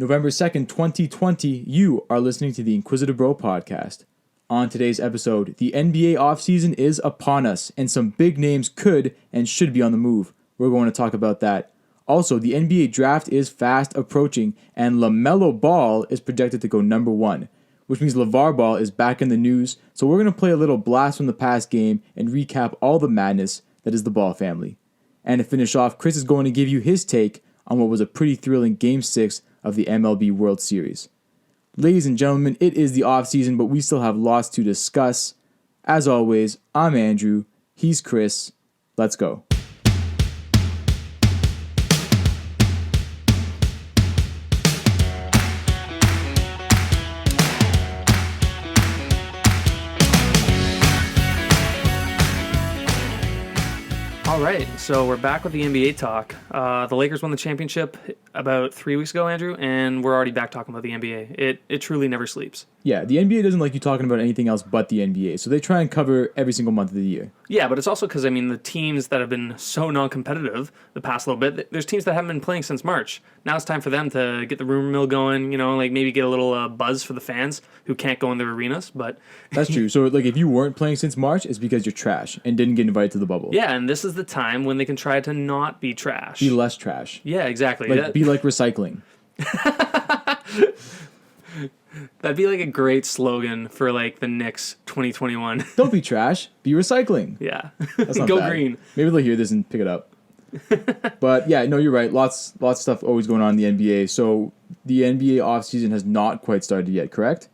November 2nd, 2020, you are listening to the Inquisitive Bro podcast. On today's episode, the NBA offseason is upon us, and some big names could and should be on the move. We're going to talk about that. Also, the NBA draft is fast approaching, and LaMelo Ball is projected to go number 1, which means Lavar Ball is back in the news, so we're going to play a little blast from the past game and recap all the madness that is the Ball family. And to finish off, Chris is going to give you his take on what was a pretty thrilling Game 6 of the MLB World Series. Ladies and gentlemen, it is the offseason, but we still have lots to discuss. As always, I'm Andrew, he's Chris. Let's go. All right, so we're back with the NBA talk. The Lakers won the championship about 3 weeks ago, Andrew, and we're already back talking about the NBA. It truly never sleeps. Yeah, the NBA doesn't like you talking about anything else but the NBA, so they try and cover every single month of the year. Yeah, but it's also because, the teams that have been so non-competitive the past little bit, there's teams that haven't been playing since March. Now it's time for them to get the rumor mill going, maybe get a little buzz for the fans who can't go in their arenas, but... That's true. So, if you weren't playing since March, it's because you're trash and didn't get invited to the bubble. Yeah, and this is the time when they can try to not be trash. Be less trash. Yeah, exactly. Be like recycling. That'd be like a great slogan for the Knicks 2021. Don't be trash. Be recycling. Yeah. That's not Go bad. green. Maybe they'll hear this and pick it up. But yeah, no, you're right. Lots of stuff always going on in the NBA. So the NBA offseason has not quite started yet, correct?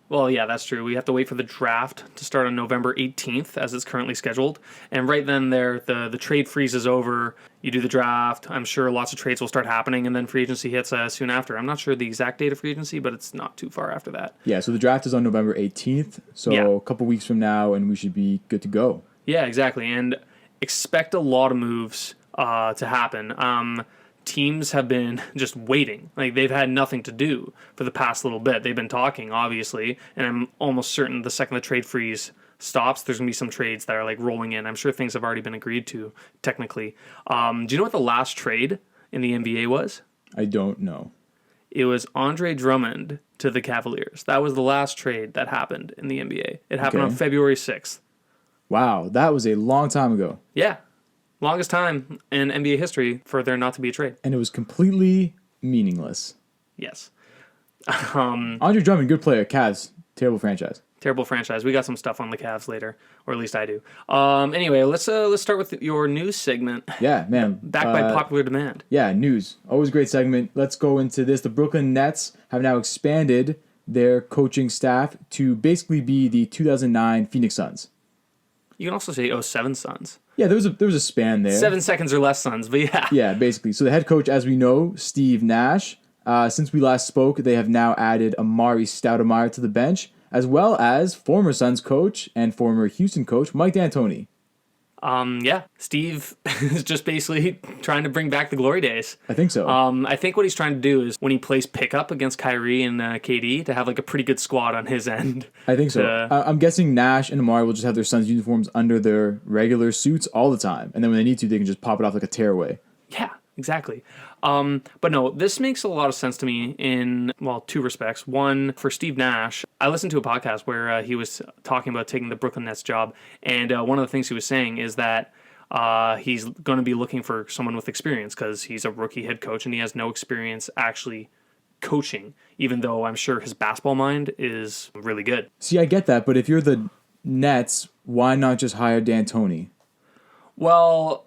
Well, yeah, that's true. We have to wait for the draft to start on November 18th, as it's currently scheduled. And right then the trade freeze is over. You do the draft. I'm sure lots of trades will start happening, and then free agency hits soon after. I'm not sure the exact date of free agency, but it's not too far after that. Yeah, so the draft is on November 18th, so a couple weeks from now, and we should be good to go. Yeah, exactly. And expect a lot of moves to happen. Teams have been just waiting. They've had nothing to do for the past little bit. They've been talking, obviously, and I'm almost certain the second the trade freeze stops, there's going to be some trades that are rolling in. I'm sure things have already been agreed to, technically. Do you know what the last trade in the NBA was? I don't know. It was Andre Drummond to the Cavaliers. That was the last trade that happened in the NBA. It happened on February 6th. Wow, that was a long time ago. Yeah. Longest time in NBA history for there not to be a trade. And it was completely meaningless. Yes. Andre Drummond, good player. Cavs, terrible franchise. Terrible franchise. We got some stuff on the Cavs later, or at least I do. Anyway, let's start with your news segment. Yeah, man. Backed by popular demand. Yeah, news. Always a great segment. Let's go into this. The Brooklyn Nets have now expanded their coaching staff to basically be the 2009 Phoenix Suns. You can also say 07 Suns. Yeah, there was a span there. 7 seconds or less Suns, but yeah. Yeah, basically. So the head coach, as we know, Steve Nash. Since we last spoke, they have now added Amari Stoudemire to the bench, as well as former Suns coach and former Houston coach Mike D'Antoni. Yeah, Steve is just basically trying to bring back the glory days. I think so. I think what he's trying to do is when he plays pickup against Kyrie and KD to have a pretty good squad on his end. I think so. I'm guessing Nash and Amari will just have their Suns uniforms under their regular suits all the time, and then when they need to, they can just pop it off like a tearaway. Yeah, exactly. But no, this makes a lot of sense to me in, two respects. One, for Steve Nash, I listened to a podcast where he was talking about taking the Brooklyn Nets job, and one of the things he was saying is that he's going to be looking for someone with experience because he's a rookie head coach and he has no experience actually coaching, even though I'm sure his basketball mind is really good. See, I get that, but if you're the Nets, why not just hire D'Antoni? Well,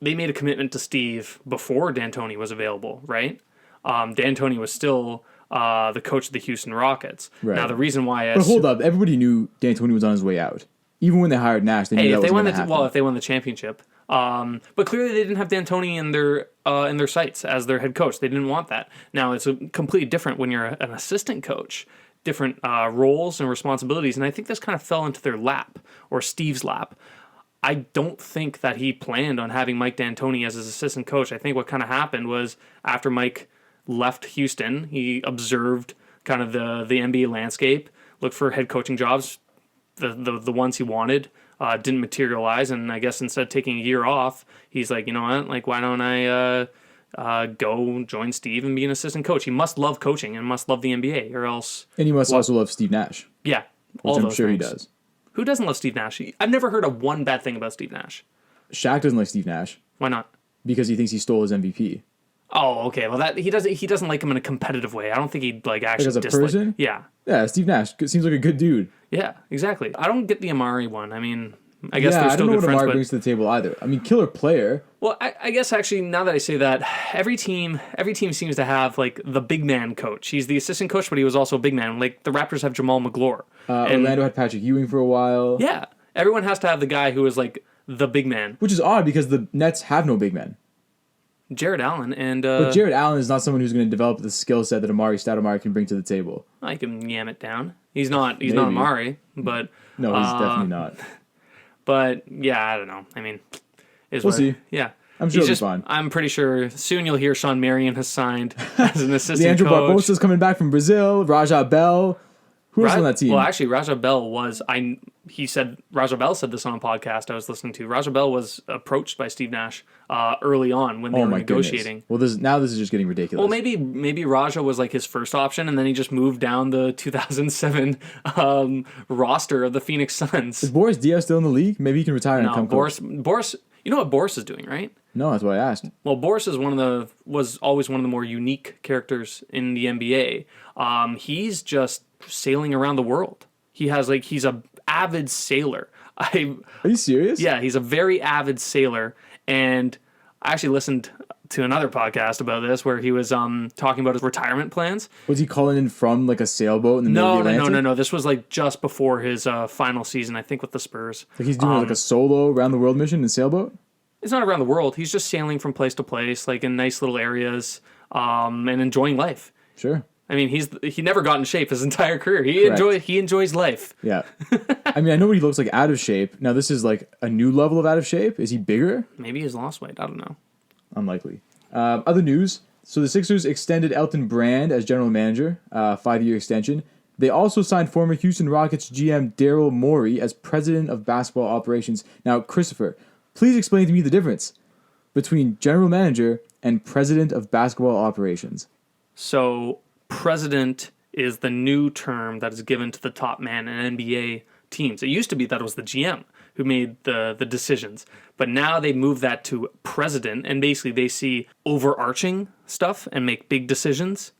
they made a commitment to Steve before D'Antoni was available, right? D'Antoni was still the coach of the Houston Rockets. Right. Now, the reason why... But hold up, everybody knew D'Antoni was on his way out. Even when they hired Nash, they knew that was going to happen. Well, if they won the championship. But clearly they didn't have D'Antoni in their sights as their head coach. They didn't want that. Now, it's completely different when you're an assistant coach. Different roles and responsibilities. And I think this kind of fell into their lap, or Steve's lap. I don't think that he planned on having Mike D'Antoni as his assistant coach. I think what kind of happened was after Mike left Houston, he observed kind of the NBA landscape, looked for head coaching jobs, the ones he wanted, didn't materialize, and I guess instead of taking a year off, he's like, you know what, why don't I go join Steve and be an assistant coach. He must love coaching and must love the NBA, or else. And he must also love Steve Nash, Yeah, which I'm sure he does. Who doesn't love Steve Nash? I've never heard of one bad thing about Steve Nash. Shaq doesn't like Steve Nash Why not? because he thinks he stole his MVP. Oh, okay. Well, that he doesn't like him in a competitive way. I don't think he'd like actually as a dislike. person? Yeah, Yeah, Steve Nash seems like a good dude. yeah, exactly. I don't get the Amari one. I mean, I guess Yeah, they're I still don't know good what friends, Amari but brings to the table either. I mean, killer player. well, I guess actually now that I say that, every team seems to have like the big man coach. He's the assistant coach, but he was also a big man. Like the Raptors have Jamal McGlure. Orlando had Patrick Ewing for a while. Yeah, everyone has to have the guy who is like the big man. Which is odd because the Nets have no big men. Jared Allen and But Jared Allen is not someone who's going to develop the skill set that Amari Stoudemire can bring to the table. I can yam it down. He's not Amari, but No, he's definitely not. But yeah, I don't know. I mean, We'll see. Yeah. I'm sure He's it'll be fine. I'm pretty sure soon you'll hear Sean Marion has signed as an assistant Leandro coach. Barbosa's coming back from Brazil. Raja Bell. Who else on that team? Well, actually, Raja Bell Raja Bell said this on a podcast I was listening to. Raja Bell was approached by Steve Nash early on when they were negotiating. Goodness. Well, this is just getting ridiculous. Well, maybe Raja was like his first option, and then he just moved down the 2007 roster of the Phoenix Suns. Is Boris Diaw still in the league? Maybe he can retire and come coach. Boris. You know what Boris is doing, right? No, that's what I asked. Well, Boris is was always one of the more unique characters in the NBA. He's just sailing around the world. He's a avid sailor. Are you serious? Yeah, he's a very avid sailor, and I actually listened to another podcast about this where he was talking about his retirement plans. Was he calling in from like a sailboat in the middle of the Atlantic? No. This was like just before his final season, I think, with the Spurs. Like he's doing like a solo around the world mission in a sailboat? It's not around the world. He's just sailing from place to place, like in nice little areas, and enjoying life. Sure. I mean, he never got in shape his entire career. He enjoys life. Yeah. I mean, I know what he looks like out of shape. Now, this is like a new level of out of shape. Is he bigger? Maybe he's lost weight. I don't know. Unlikely. Other news. So the Sixers extended Elton Brand as general manager, 5-year extension. They also signed former Houston Rockets GM Daryl Morey as president of basketball operations. Now, Christopher, please explain to me the difference between general manager and president of basketball operations. So, president is the new term that is given to the top man in NBA teams. It used to be that it was the GM who made the decisions, but now they move that to president, and basically they see overarching stuff and make big decisions,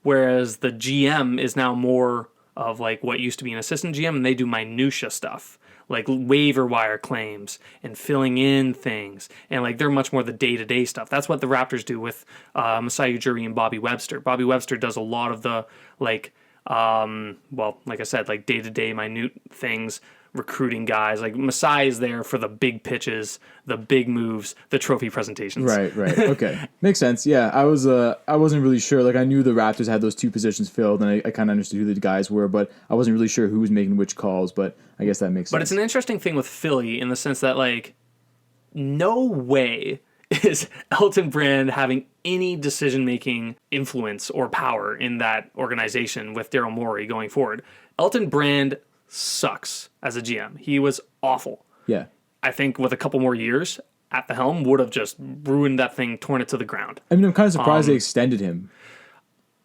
whereas the GM is now more of like what used to be an assistant GM, and they do minutia stuff like waiver wire claims and filling in things, and like they're much more the day-to-day stuff. That's what the Raptors do with Masai Ujiri and Bobby Webster. Bobby Webster does a lot of the like I said, like day-to-day minute things, recruiting guys. Like Masai is there for the big pitches, the big moves, the trophy presentations. Right. Okay. Makes sense. Yeah, I wasn't really sure. Like I knew the Raptors had those two positions filled, and I kind of understood who the guys were, but I wasn't really sure who was making which calls, but I guess that makes sense. But it's an interesting thing with Philly in the sense that like no way is Elton Brand having any decision-making influence or power in that organization with Daryl Morey going forward. Elton Brand sucks as a GM. He was awful. Yeah. I think with a couple more years at the helm would have just ruined that thing, torn it to the ground. I mean, I'm kind of surprised they extended him.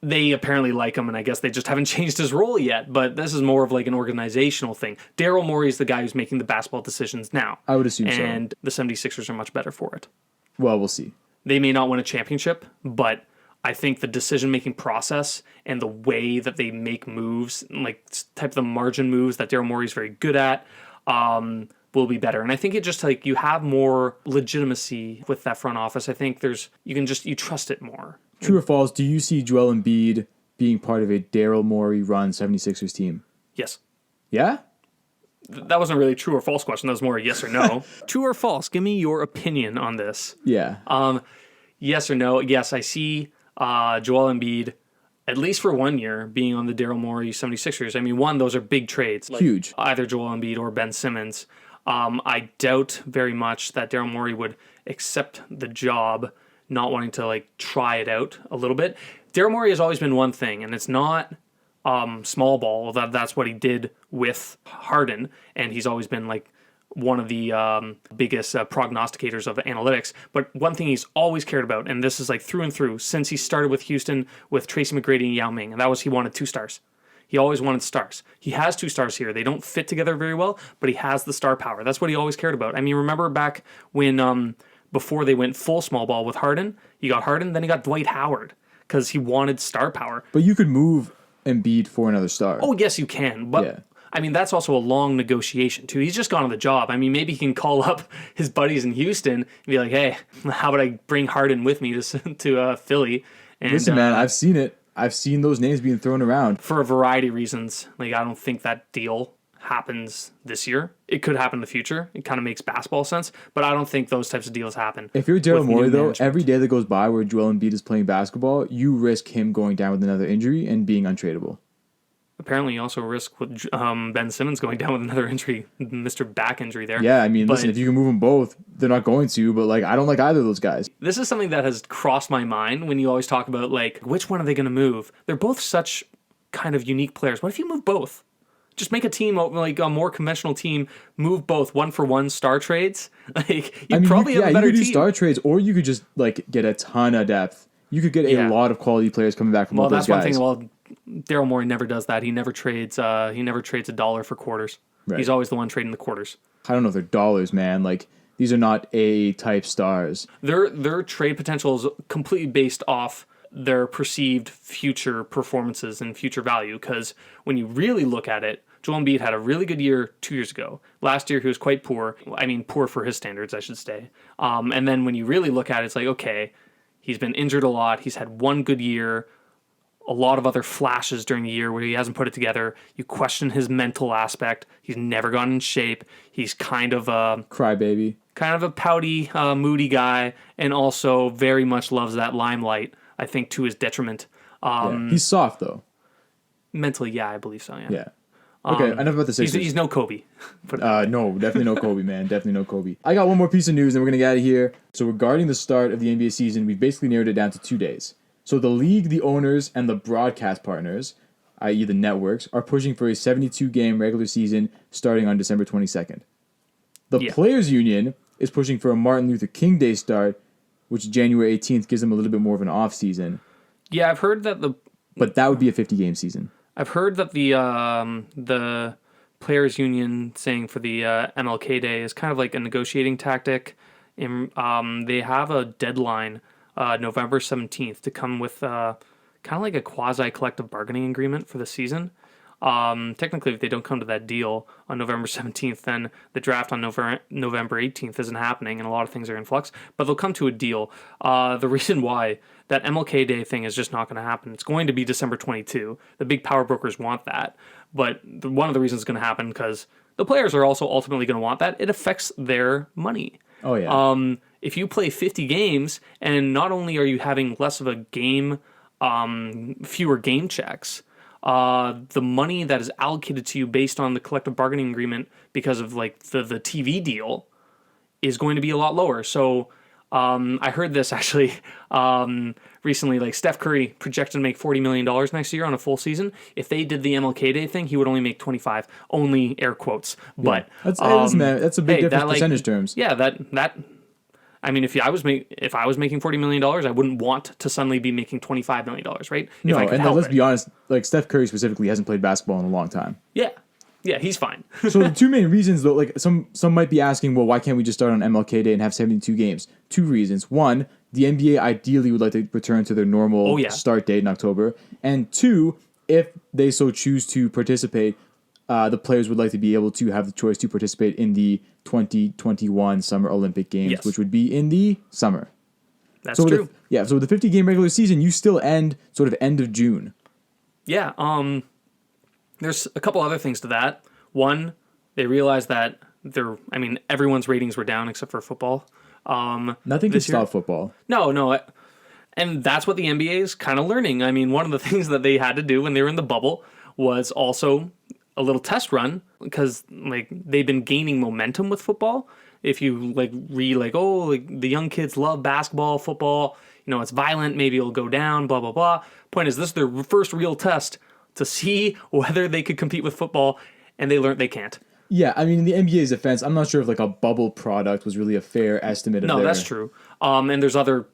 They apparently like him, and I guess they just haven't changed his role yet, but this is more of like an organizational thing. Daryl Morey is the guy who's making the basketball decisions now. I would assume so. And the 76ers are much better for it. Well, we'll see. They may not win a championship, but I think the decision-making process and the way that they make moves, like type of the margin moves that Daryl Morey's very good at, will be better. And I think it just like you have more legitimacy with that front office. I think you trust it more. True or false, do you see Joel Embiid being part of a Daryl Morey run 76ers team? Yes. Yeah? That wasn't really a true or false question. That was more a yes or no. True or false? Give me your opinion on this. Yeah. Yes or no? Yes, I see Joel Embiid, at least for 1 year, being on the Daryl Morey 76ers. I mean, those are big trades. Like huge. Either Joel Embiid or Ben Simmons. I doubt very much that Daryl Morey would accept the job, not wanting to like try it out a little bit. Daryl Morey has always been one thing, and it's not small ball. That's what he did with Harden, and he's always been like one of the biggest prognosticators of analytics. But one thing he's always cared about, and this is like through and through, since he started with Houston with Tracy McGrady and Yao Ming, and that was he wanted 2 stars. He always wanted stars. He has 2 stars here. They don't fit together very well, but he has the star power. That's what he always cared about. I mean, remember back when before they went full small ball with Harden, he got Harden, then he got Dwight Howard because he wanted star power. But you could move Embiid for another star. Oh, yes, you can. But Yeah. I mean, that's also a long negotiation, too. He's just gone on the job. I mean, maybe he can call up his buddies in Houston and be like, hey, how about I bring Harden with me to Philly? And, Listen, man, I've seen it. I've seen those names being thrown around. for a variety of reasons. Like, I don't think that deal happens this year. It could happen in the future. It kind of makes basketball sense, but I don't think those types of deals happen. If you're Daryl with new Morey, though, management. every day that goes by where Joel Embiid is playing basketball, you risk him going down with another injury and being untradeable. Apparently, you also risk with Ben Simmons going down with another injury, Mr. Back injury there. Yeah, I mean, But listen, if you can move them both, they're not going to, but like I don't like either of those guys. this is something that has crossed my mind when you always talk about, like, which one are they going to move? They're both such kind of unique players. What if you move both? Just make a team, like a more conventional team, move both 1-for-1 star trades. Like, you probably have a better you could do team. star trades, or you could just like get a ton of depth. You could get a Yeah. lot of quality players coming back from Well, both those that's one guys. thing. Well, Daryl Morey never does that. He never trades. He never trades a dollar for quarters. Right. He's always the one trading the quarters. I don't know if they're dollars, man. Like these are not A type stars. Their trade potential is completely based off their perceived future performances and future value. Because when you really look at it, Joel Embiid had a really good year 2 years ago. Last year he was quite poor. I mean, poor for his standards, I should say. And then when you really look at it, it's like, okay, he's been injured a lot. He's had one good year. A lot of other flashes during the year where he hasn't put it together. You question his mental aspect. He's never gotten in shape. He's kind of a Crybaby. pouty, moody guy, and also very much loves that limelight. I think to his detriment. Yeah. He's soft though. Mentally, yeah, I believe so. Yeah. Yeah. Okay, enough about the Sixers. He's no Kobe. Put it No, definitely no Kobe, man. Definitely no Kobe. I got one more piece of news, and we're going to get out of here. So regarding the start of the NBA season, we've basically narrowed it down to 2 days. So the league, the owners, and the broadcast partners, i.e. the networks, are pushing for a 72-game regular season starting on December 22nd. The Yeah. Players Union is pushing for a Martin Luther King Day start, which January 18th gives them a little bit more of an off season. Yeah, I've heard that But that would be a 50-game season. the players union saying for the MLK Day is kind of like a negotiating tactic. They have a deadline, November 17th, to come with kind of like a quasi collective bargaining agreement for the season. Technically, if they don't come to that deal on November 17th, then the draft on November 18th isn't happening, and a lot of things are in flux. But they'll come to a deal. The reason why that MLK Day thing is just not going to happen. It's going to be December 22. The big power brokers want that. But one of the reasons it's going to happen because the players are also ultimately going to want that. It affects their money. Oh, yeah. If you play 50 games, and not only are you having less of a game, fewer game checks, the money that is allocated to you based on the collective bargaining agreement because of like the TV deal is going to be a lot lower. So I heard this actually recently, like Steph Curry projected to make $40 million next year on a full season. If they did the MLK Day thing, he would only make 25, only air quotes. But That's a big difference percentage terms. Yeah, that I mean, if I was making $40 million, I wouldn't want to suddenly be making $25 million, right? No, if I could and help let's it. be honest, like Steph Curry specifically hasn't played basketball in a long time. Yeah, he's fine. So the two main reasons, though, like some might be asking, well, why can't we just start on MLK Day and have 72 games? 2 reasons. One, the NBA ideally would like to return to their normal start date in October. And 2, if they so choose to participate, the players would like to be able to have the choice to participate in the 2021 Summer Olympic Games, which would be in the summer. That's so true. So with the 50-game regular season, you still end of June. Yeah, there's a couple other things to that. One, they realized that everyone's ratings were down except for football. Nothing can stop football. No. And that's what the NBA is kind of learning. I mean, one of the things that they had to do when they were in the bubble was also a little test run because like they've been gaining momentum with football. If you the young kids love basketball, football, it's violent, maybe it'll go down, blah, blah, blah. Point is, this is their first real test to see whether they could compete with football, and they learned they can't. Yeah, I mean, in the NBA's defense, I'm not sure if like a bubble product was really a fair estimate of No, their... that's true. And there's other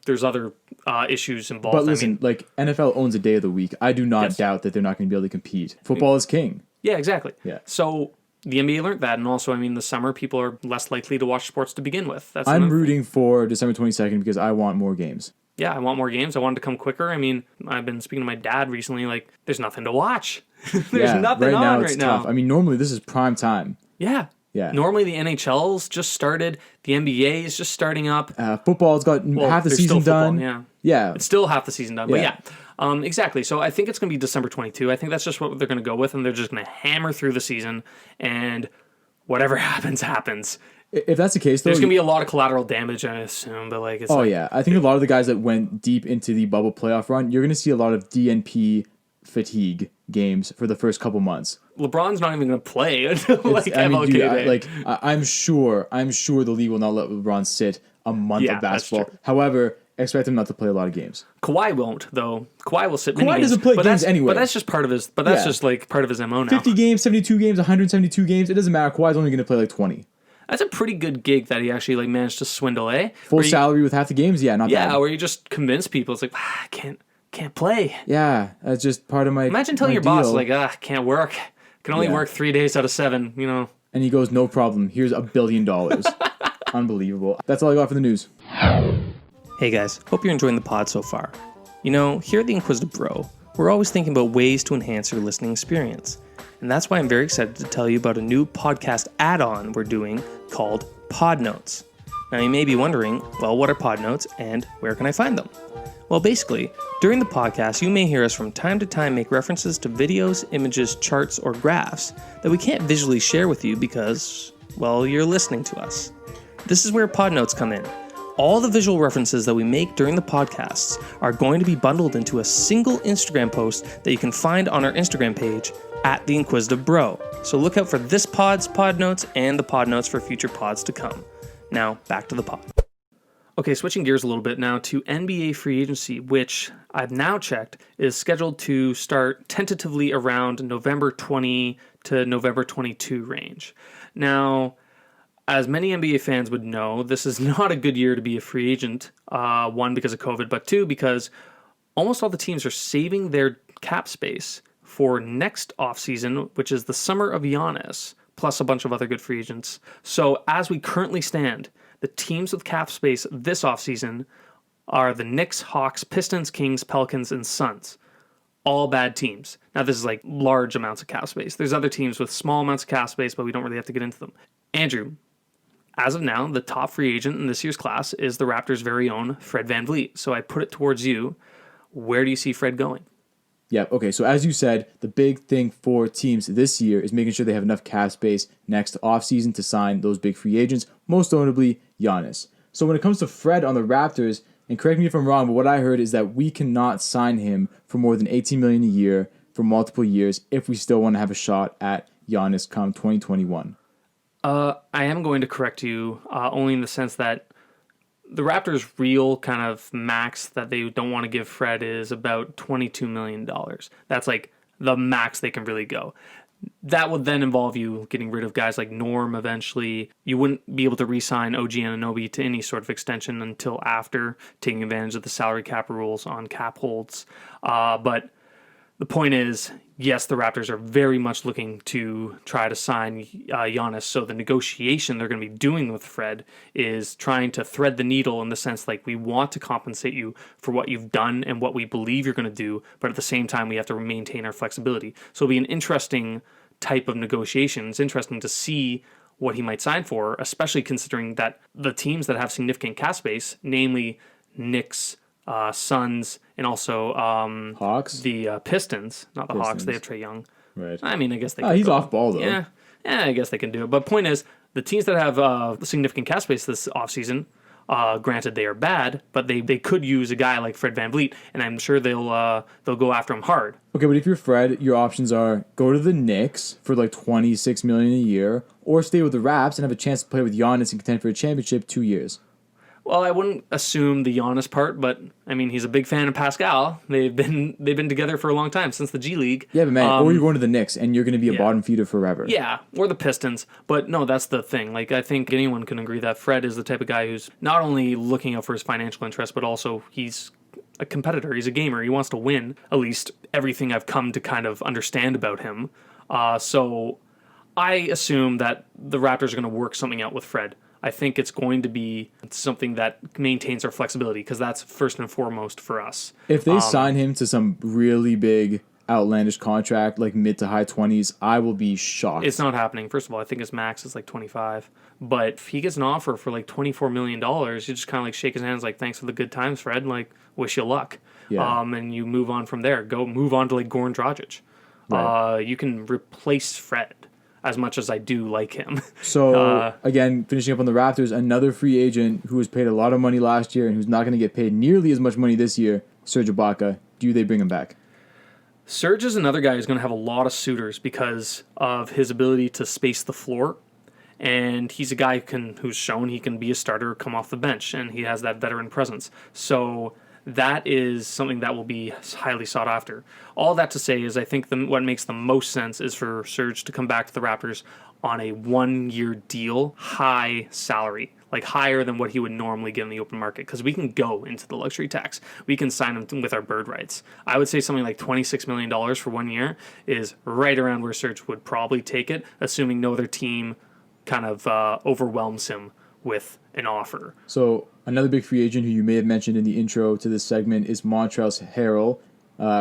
issues involved. But listen, I mean, like NFL owns a day of the week. I do not Yes. doubt that they're not going to be able to compete. Football is king. yeah, exactly. Yeah. So the NBA learned that, and also, I mean, the summer people are less likely to watch sports to begin with. That's I'm another thing. rooting for December 22nd because I want more games. Yeah, I want more games. I want it to come quicker. I mean, I've been speaking to my dad recently. Like, there's nothing to watch. There's nothing right on now right it's now. tough. I mean, normally this is prime time. Yeah. Yeah. Normally the NHL's just started. The NBA is just starting up. Football's got half the there's season still football, done. Yeah. Yeah. It's still half the season done. Yeah. But yeah, exactly. So I think it's going to be December 22. I think that's just what they're going to go with, and they're just going to hammer through the season, and whatever happens, happens. If that's the case, though... There's going to be a lot of collateral damage, I assume, but like it's Oh, like, yeah. I think a lot of the guys that went deep into the bubble playoff run, you're going to see a lot of DNP fatigue games for the first couple months. LeBron's not even going to play until like MLK Day. I'm sure the league will not let LeBron sit a month Yeah, of that's basketball. true. However, expect him not to play a lot of games. Kawhi won't, though. Kawhi will sit many Kawhi games. doesn't play but games that's, anyway. But that's just part of his. But that's Yeah. just like part of his MO now. 50 games, 72 games, 172 games. It doesn't matter. Kawhi's only going to play like 20. That's a pretty good gig that he actually like managed to swindle, eh? Full Where you- salary with half the games? Yeah, not Yeah, bad. where you just convince people. It's like, I can't play. Yeah, that's just part of my Imagine telling my your boss deal. like, can't work. Can only Yeah. work 3 days out of 7. You know. And he goes, no problem. Here's $1 billion. Unbelievable. That's all I got for the news. Hey guys, hope you're enjoying the pod so far. You know, here at the Inquisitive Bro, we're always thinking about ways to enhance your listening experience. And that's why I'm very excited to tell you about a new podcast add-on we're doing called Pod Notes. Now you may be wondering, well, what are Pod Notes and where can I find them? Well, basically, during the podcast, you may hear us from time to time make references to videos, images, charts, or graphs that we can't visually share with you because, well, you're listening to us. This is where Pod Notes come in. All the visual references that we make during the podcasts are going to be bundled into a single Instagram post that you can find on our Instagram page at The Inquisitive Bro. So look out for this pod's Pod Notes and the Pod Notes for future pods to come. Now, back to the pod. Okay, switching gears a little bit now to NBA free agency, which I've now checked is scheduled to start tentatively around November 20 to November 22 range. Now, as many NBA fans would know, this is not a good year to be a free agent. One, because of COVID, but two, because almost all the teams are saving their cap space for next offseason, which is the summer of Giannis, plus a bunch of other good free agents. So as we currently stand, the teams with cap space this offseason are the Knicks, Hawks, Pistons, Kings, Pelicans, and Suns. All bad teams. Now, this is like large amounts of cap space. There's other teams with small amounts of cap space, but we don't really have to get into them. Andrew, as of now, the top free agent in this year's class is the Raptors' very own Fred VanVleet. So I put it towards you. Where do you see Fred going? Yeah, okay, so as you said, the big thing for teams this year is making sure they have enough cap space next offseason to sign those big free agents, most notably Giannis. So when it comes to Fred on the Raptors, and correct me if I'm wrong, but what I heard is that we cannot sign him for more than $18 million a year for multiple years if we still want to have a shot at Giannis come 2021. I am going to correct you only in the sense that the Raptors' real kind of max that they don't want to give Fred is about $22 million. That's like the max they can really go. That would then involve you getting rid of guys like Norm eventually. You wouldn't be able to re-sign OG Anunoby to any sort of extension until after taking advantage of the salary cap rules on cap holds. But the point is, yes, the Raptors are very much looking to try to sign Giannis. So the negotiation they're going to be doing with Fred is trying to thread the needle in the sense like we want to compensate you for what you've done and what we believe you're going to do, but at the same time we have to maintain our flexibility. So it'll be an interesting type of negotiation. It's interesting to see what he might sign for, especially considering that the teams that have significant cap space, namely Knicks, Suns, and also Hawks? the Pistons, not the Hawks. Pistons. They have Trae Young. Right. I mean, I guess they. Oh, could he's go. off ball, though. Yeah, I guess they can do it. But point is, the teams that have significant cap space this offseason, granted they are bad, but they could use a guy like Fred VanVleet, and I'm sure they'll go after him hard. Okay, but if you're Fred, your options are go to the Knicks for like $26 million a year, or stay with the Raps and have a chance to play with Giannis and contend for a championship 2 years. Well, I wouldn't assume the Giannis part, but I mean, he's a big fan of Pascal. They've been together for a long time, since the G League. Yeah, but man, or you're going to the Knicks and you're going to be a bottom feeder forever. Yeah, or the Pistons. But no, that's the thing. Like, I think anyone can agree that Fred is the type of guy who's not only looking out for his financial interest, but also he's a competitor. He's a gamer. He wants to win. At least everything I've come to kind of understand about him. So I assume that the Raptors are going to work something out with Fred. I think it's going to be something that maintains our flexibility, because that's first and foremost for us. If they sign him to some really big, outlandish contract, like mid to high 20s, I will be shocked. It's not happening. First of all, I think his max is like 25. But if he gets an offer for like $24 million, you just kind of like shake his hands like, thanks for the good times, Fred. Like, wish you luck. Yeah. And you move on from there. Move on to like Goran Dragic. Right. You can replace Fred, as much as I do like him. So, again, finishing up on the Raptors, another free agent who was paid a lot of money last year and who's not going to get paid nearly as much money this year, Serge Ibaka. Do they bring him back? Serge is another guy who's going to have a lot of suitors because of his ability to space the floor. And he's a guy who's shown he can be a starter, come off the bench, and he has that veteran presence. So that is something that will be highly sought after. All that to say is I think what makes the most sense is for Serge to come back to the Raptors on a 1-year deal, high salary, like higher than what he would normally get in the open market, because we can go into the luxury tax. We can sign him with our bird rights. I would say something like $26 million for 1 year is right around where Serge would probably take it, assuming no other team kind of overwhelms him with an offer. So another big free agent who you may have mentioned in the intro to this segment is Montrezl Harrell,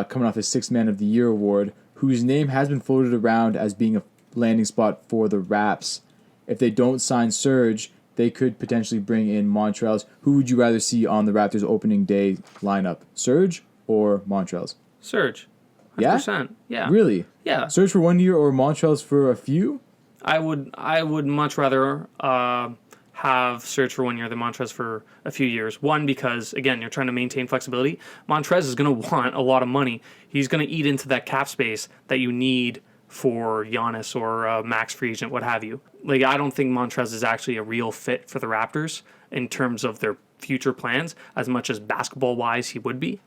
coming off his Sixth Man of the Year award, whose name has been floated around as being a landing spot for the Raps. If they don't sign Serge, they could potentially bring in Montrezl. Who would you rather see on the Raptors opening day lineup, Serge or Montrezl? Serge. 100%. Yeah? Really? Yeah. Serge for 1 year or Montrezl for a few? I would much rather have Serge for 1 year than Montrez for a few years. One, because, again, you're trying to maintain flexibility. Montrez is going to want a lot of money. He's going to eat into that cap space that you need for Giannis or max free agent, what have you. Like, I don't think Montrez is actually a real fit for the Raptors in terms of their future plans, as much as basketball-wise he would be.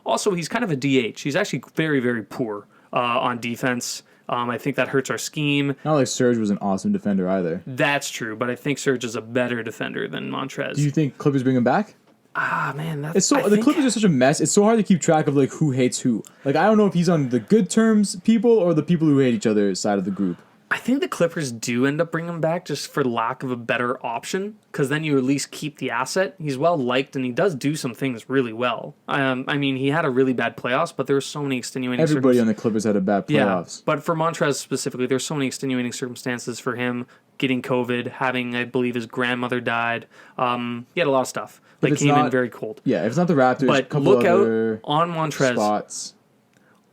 Also, he's kind of a DH. He's actually very, very poor on defense. I think that hurts our scheme. Not like Serge was an awesome defender either. That's true, but I think Serge is a better defender than Montrez. Do you think Clippers bring him back? Man, It's so the Clippers are such a mess. It's so hard to keep track of like who hates who. Like, I don't know if he's on the good terms people or the people who hate each other side of the group. I think the Clippers do end up bringing him back just for lack of a better option, because then you at least keep the asset. He's well liked, and he does do some things really well. I mean, he had a really bad playoffs, but there were so many extenuating Everybody on the Clippers had a bad playoffs. Yeah, but for Montrez specifically, there's so many extenuating circumstances for him, getting COVID, having, I believe, his grandmother died. He had a lot of stuff. Like, came in very cold. Yeah, if it's not the Raptors, but a couple look other out on Montrez. spots.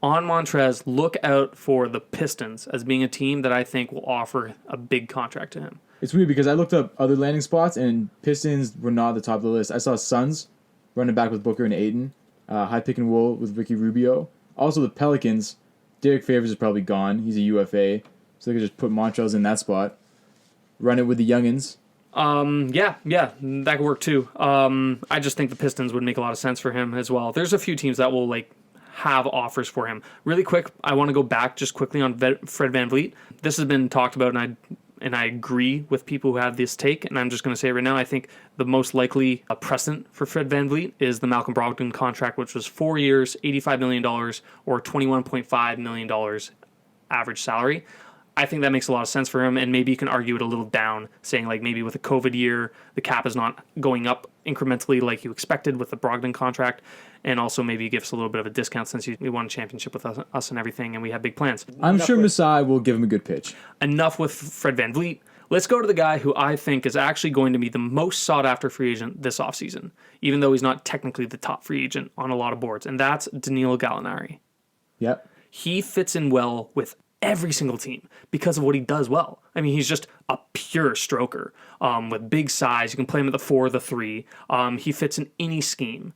On Montrez, look out for the Pistons as being a team that I think will offer a big contract to him. It's weird because I looked up other landing spots and Pistons were not at the top of the list. I saw Suns running back with Booker and Ayton, high pick and roll with Ricky Rubio. Also the Pelicans, Derek Favors is probably gone. He's a UFA, so they could just put Montrez in that spot. Run it with the youngins. Yeah, that could work too. I just think the Pistons would make a lot of sense for him as well. There's a few teams that will have offers for him. Really quick, I want to go back just quickly on Fred VanVleet. This has been talked about, and I agree with people who have this take, and I'm just going to say it right now, I think the most likely precedent for Fred VanVleet is the Malcolm Brogdon contract, which was 4 years, $85 million, or $21.5 million average salary. I think that makes a lot of sense for him, and maybe you can argue it a little down, saying maybe with a COVID year, the cap is not going up incrementally like you expected with the Brogdon contract, and also maybe you give us a little bit of a discount since you won a championship with us and everything, and we have big plans. I'm sure Masai will give him a good pitch. Enough with Fred VanVleet. Let's go to the guy who I think is actually going to be the most sought-after free agent this offseason, even though he's not technically the top free agent on a lot of boards, and that's Danilo Gallinari. Yep. He fits in well with every single team because of what he does well. I mean, he's just a pure stroker with big size. You can play him at the 4 or the 3. He fits in any scheme.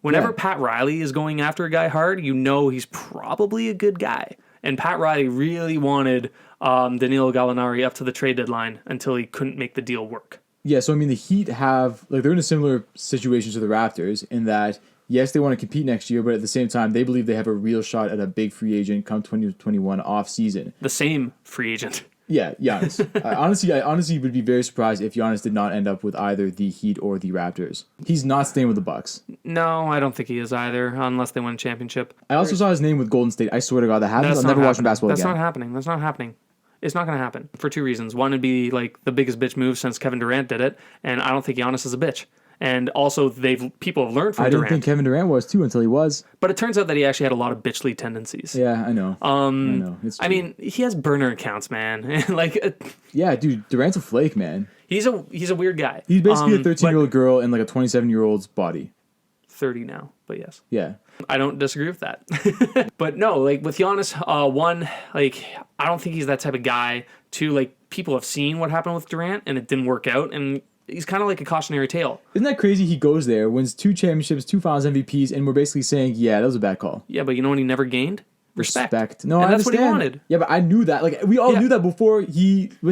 Whenever Pat Riley is going after a guy hard, you know he's probably a good guy. And Pat Riley really wanted Danilo Gallinari up to the trade deadline until he couldn't make the deal work. Yeah, so I mean, the Heat have, like, they're in a similar situation to the Raptors in that, yes, they want to compete next year, but at the same time, they believe they have a real shot at a big free agent come 2021 off season. The same free agent. Yeah, Giannis. I honestly would be very surprised if Giannis did not end up with either the Heat or the Raptors. He's not staying with the Bucks. No, I don't think he is either, unless they win a championship. I also saw his name with Golden State. I swear to God, that happens. I'll never watch him basketball That's again. not happening. That's not happening. It's not going to happen for two reasons. One would be like the biggest bitch move since Kevin Durant did it, and I don't think Giannis is a bitch. And also, people have learned from Durant. I didn't think Kevin Durant was too until he was. But it turns out that he actually had a lot of bitchly tendencies. Yeah, I know. I know. I mean, he has burner accounts, man. Yeah, dude, Durant's a flake, man. He's a weird guy. He's basically a 13-year-old girl in like a 27-year-old's body. 30 now, but yes. Yeah. I don't disagree with that. But no, like with Giannis, one, like I don't think he's that type of guy. Two, like people have seen what happened with Durant and it didn't work out, and he's kind of like a cautionary tale. Isn't that crazy? He goes there, wins 2 championships, 2 finals MVPs, and we're basically saying, yeah, that was a bad call. Yeah, but you know what he never gained? Respect. No, and I that's understand. what he wanted. Yeah, but I knew that. Like we all knew that before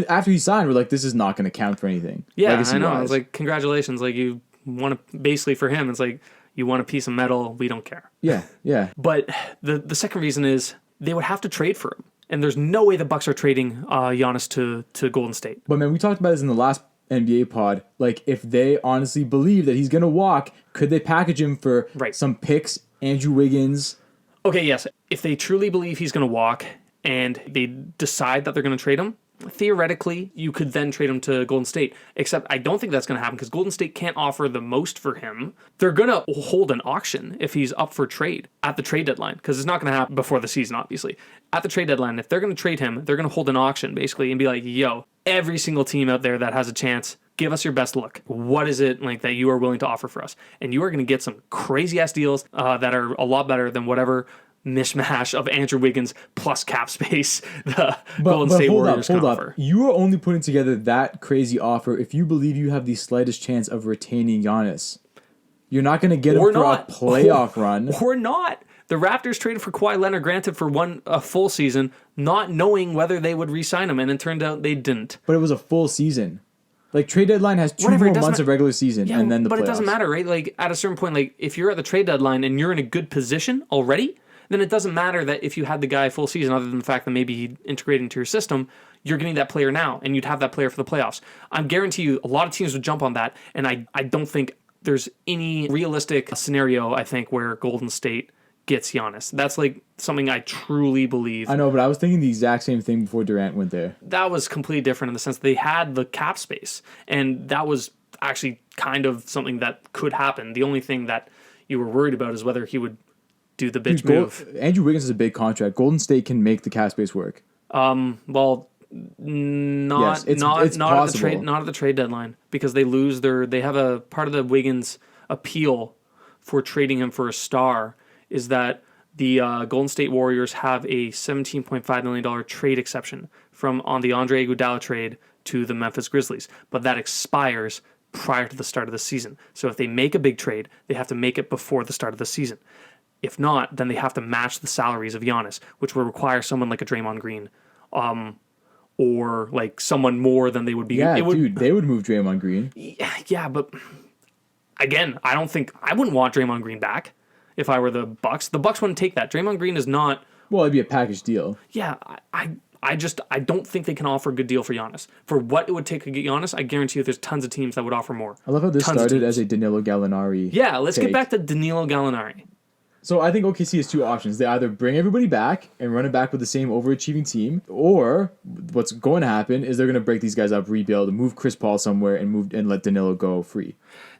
after he signed. We're like, this is not going to count for anything. Yeah, I know. I was like, congratulations. Like you want to basically for him, it's like you want a piece of metal. We don't care. Yeah, yeah. But the second reason is they would have to trade for him, and there's no way the Bucks are trading Giannis to Golden State. But man, we talked about this in the last NBA pod. Like, if they honestly believe that he's going to walk, could they package him for some picks, Andrew Wiggins? Okay, yes. If they truly believe he's going to walk and they decide that they're going to trade him, theoretically, you could then trade him to Golden State. Except I don't think that's going to happen because Golden State can't offer the most for him. They're going to hold an auction if he's up for trade at the trade deadline because it's not going to happen before the season, obviously. At the trade deadline, if they're going to trade him, they're going to hold an auction basically and be like, yo, every single team out there that has a chance, give us your best look. What is it like that you are willing to offer for us? And you are going to get some crazy ass deals that are a lot better than whatever mishmash of Andrew Wiggins plus cap space the Golden State Warriors can offer. You are only putting together that crazy offer if you believe you have the slightest chance of retaining Giannis. You're not going to get him for a playoff run. Or not. The Raptors traded for Kawhi Leonard, granted for a full season, not knowing whether they would re-sign him, and it turned out they didn't. But it was a full season. Like, trade deadline has 2 more months of regular season, and then the playoffs. But it doesn't matter, right? Like, at a certain point, like, if you're at the trade deadline and you're in a good position already, then it doesn't matter that if you had the guy full season, other than the fact that maybe he integrated into your system, you're getting that player now, and you'd have that player for the playoffs. I guarantee you a lot of teams would jump on that, and I don't think there's any realistic scenario, I think, where Golden State gets Giannis. That's like something I truly believe. I know, but I was thinking the exact same thing before Durant went there. That was completely different in the sense that they had the cap space, and that was actually kind of something that could happen. The only thing that you were worried about is whether he would do the bitch move. Andrew Wiggins is a big contract. Golden State can make the cap space work. Well, not at the trade deadline because they have a part of the Wiggins appeal for trading him for a star is that the Golden State Warriors have a $17.5 million trade exception on the Andre Iguodala trade to the Memphis Grizzlies, but that expires prior to the start of the season. So if they make a big trade, they have to make it before the start of the season. If not, then they have to match the salaries of Giannis, which will require someone like a Draymond Green, or like someone more than they would be. Yeah, dude, they would move Draymond Green. Yeah, but again, I wouldn't want Draymond Green back. If I were the Bucks wouldn't take that. Draymond Green is not. Well, it'd be a package deal. Yeah, I don't think they can offer a good deal for Giannis. For what it would take to get Giannis, I guarantee you there's tons of teams that would offer more. I love how this started as a Danilo Gallinari. Yeah, let's get back to Danilo Gallinari. So I think OKC has 2 options. They either bring everybody back and run it back with the same overachieving team, or what's going to happen is they're going to break these guys up, rebuild, move Chris Paul somewhere, and let Danilo go free.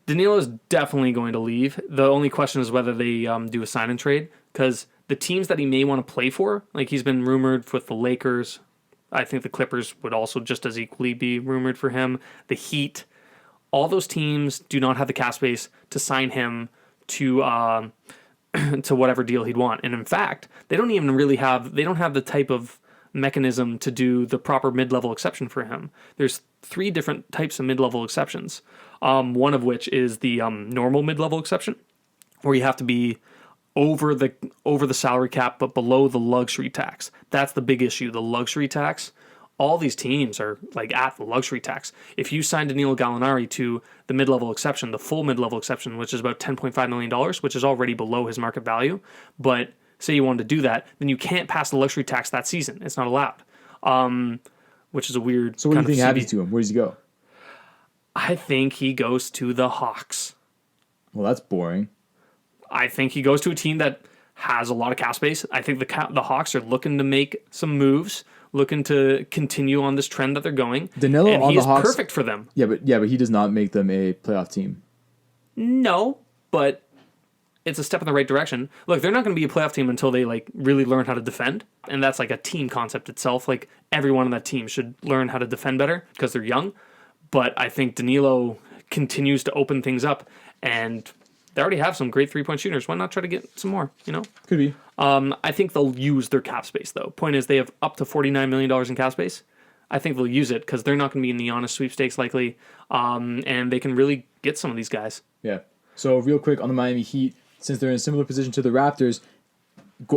Danilo is definitely going to leave. The only question is whether they do a sign and trade, because the teams that he may want to play for, like he's been rumored with the Lakers. I think the Clippers would also just as equally be rumored for him. The Heat, all those teams do not have the cap space to sign him to to whatever deal he'd want. And in fact, they don't have the type of mechanism to do the proper mid-level exception for him. There's 3 different types of mid-level exceptions. One of which is the normal mid-level exception, where you have to be over the salary cap but below the luxury tax. That's the big issue. The luxury tax all these teams are like at the luxury tax. If you sign Danilo Gallinari to the mid-level exception, the full mid-level exception, which is about $10.5 million, which is already below his market value, but say you wanted to do that, then you can't pass the luxury tax that season. It's not allowed, which is a weird. So what do you think happens to him? Where does he go? I think he goes to the Hawks. Well, that's boring. I think he goes to a team that has a lot of cap space. I think the Hawks are looking to make some moves, looking to continue on this trend that they're going. Danilo and on he the is Hawks, perfect for them. Yeah, but he does not make them a playoff team. No, but it's a step in the right direction. Look, they're not going to be a playoff team until they like really learn how to defend, and that's like a team concept itself. Like everyone on that team should learn how to defend better because they're young. But I think Danilo continues to open things up, and they already have some great 3-point shooters. Why not try to get some more? You know, could be. I think they'll use their cap space though. Point is, they have up to $49 million in cap space. I think they'll use it because they're not going to be in the Giannis sweepstakes likely, and they can really get some of these guys. Yeah. So real quick on the Miami Heat, since they're in a similar position to the Raptors,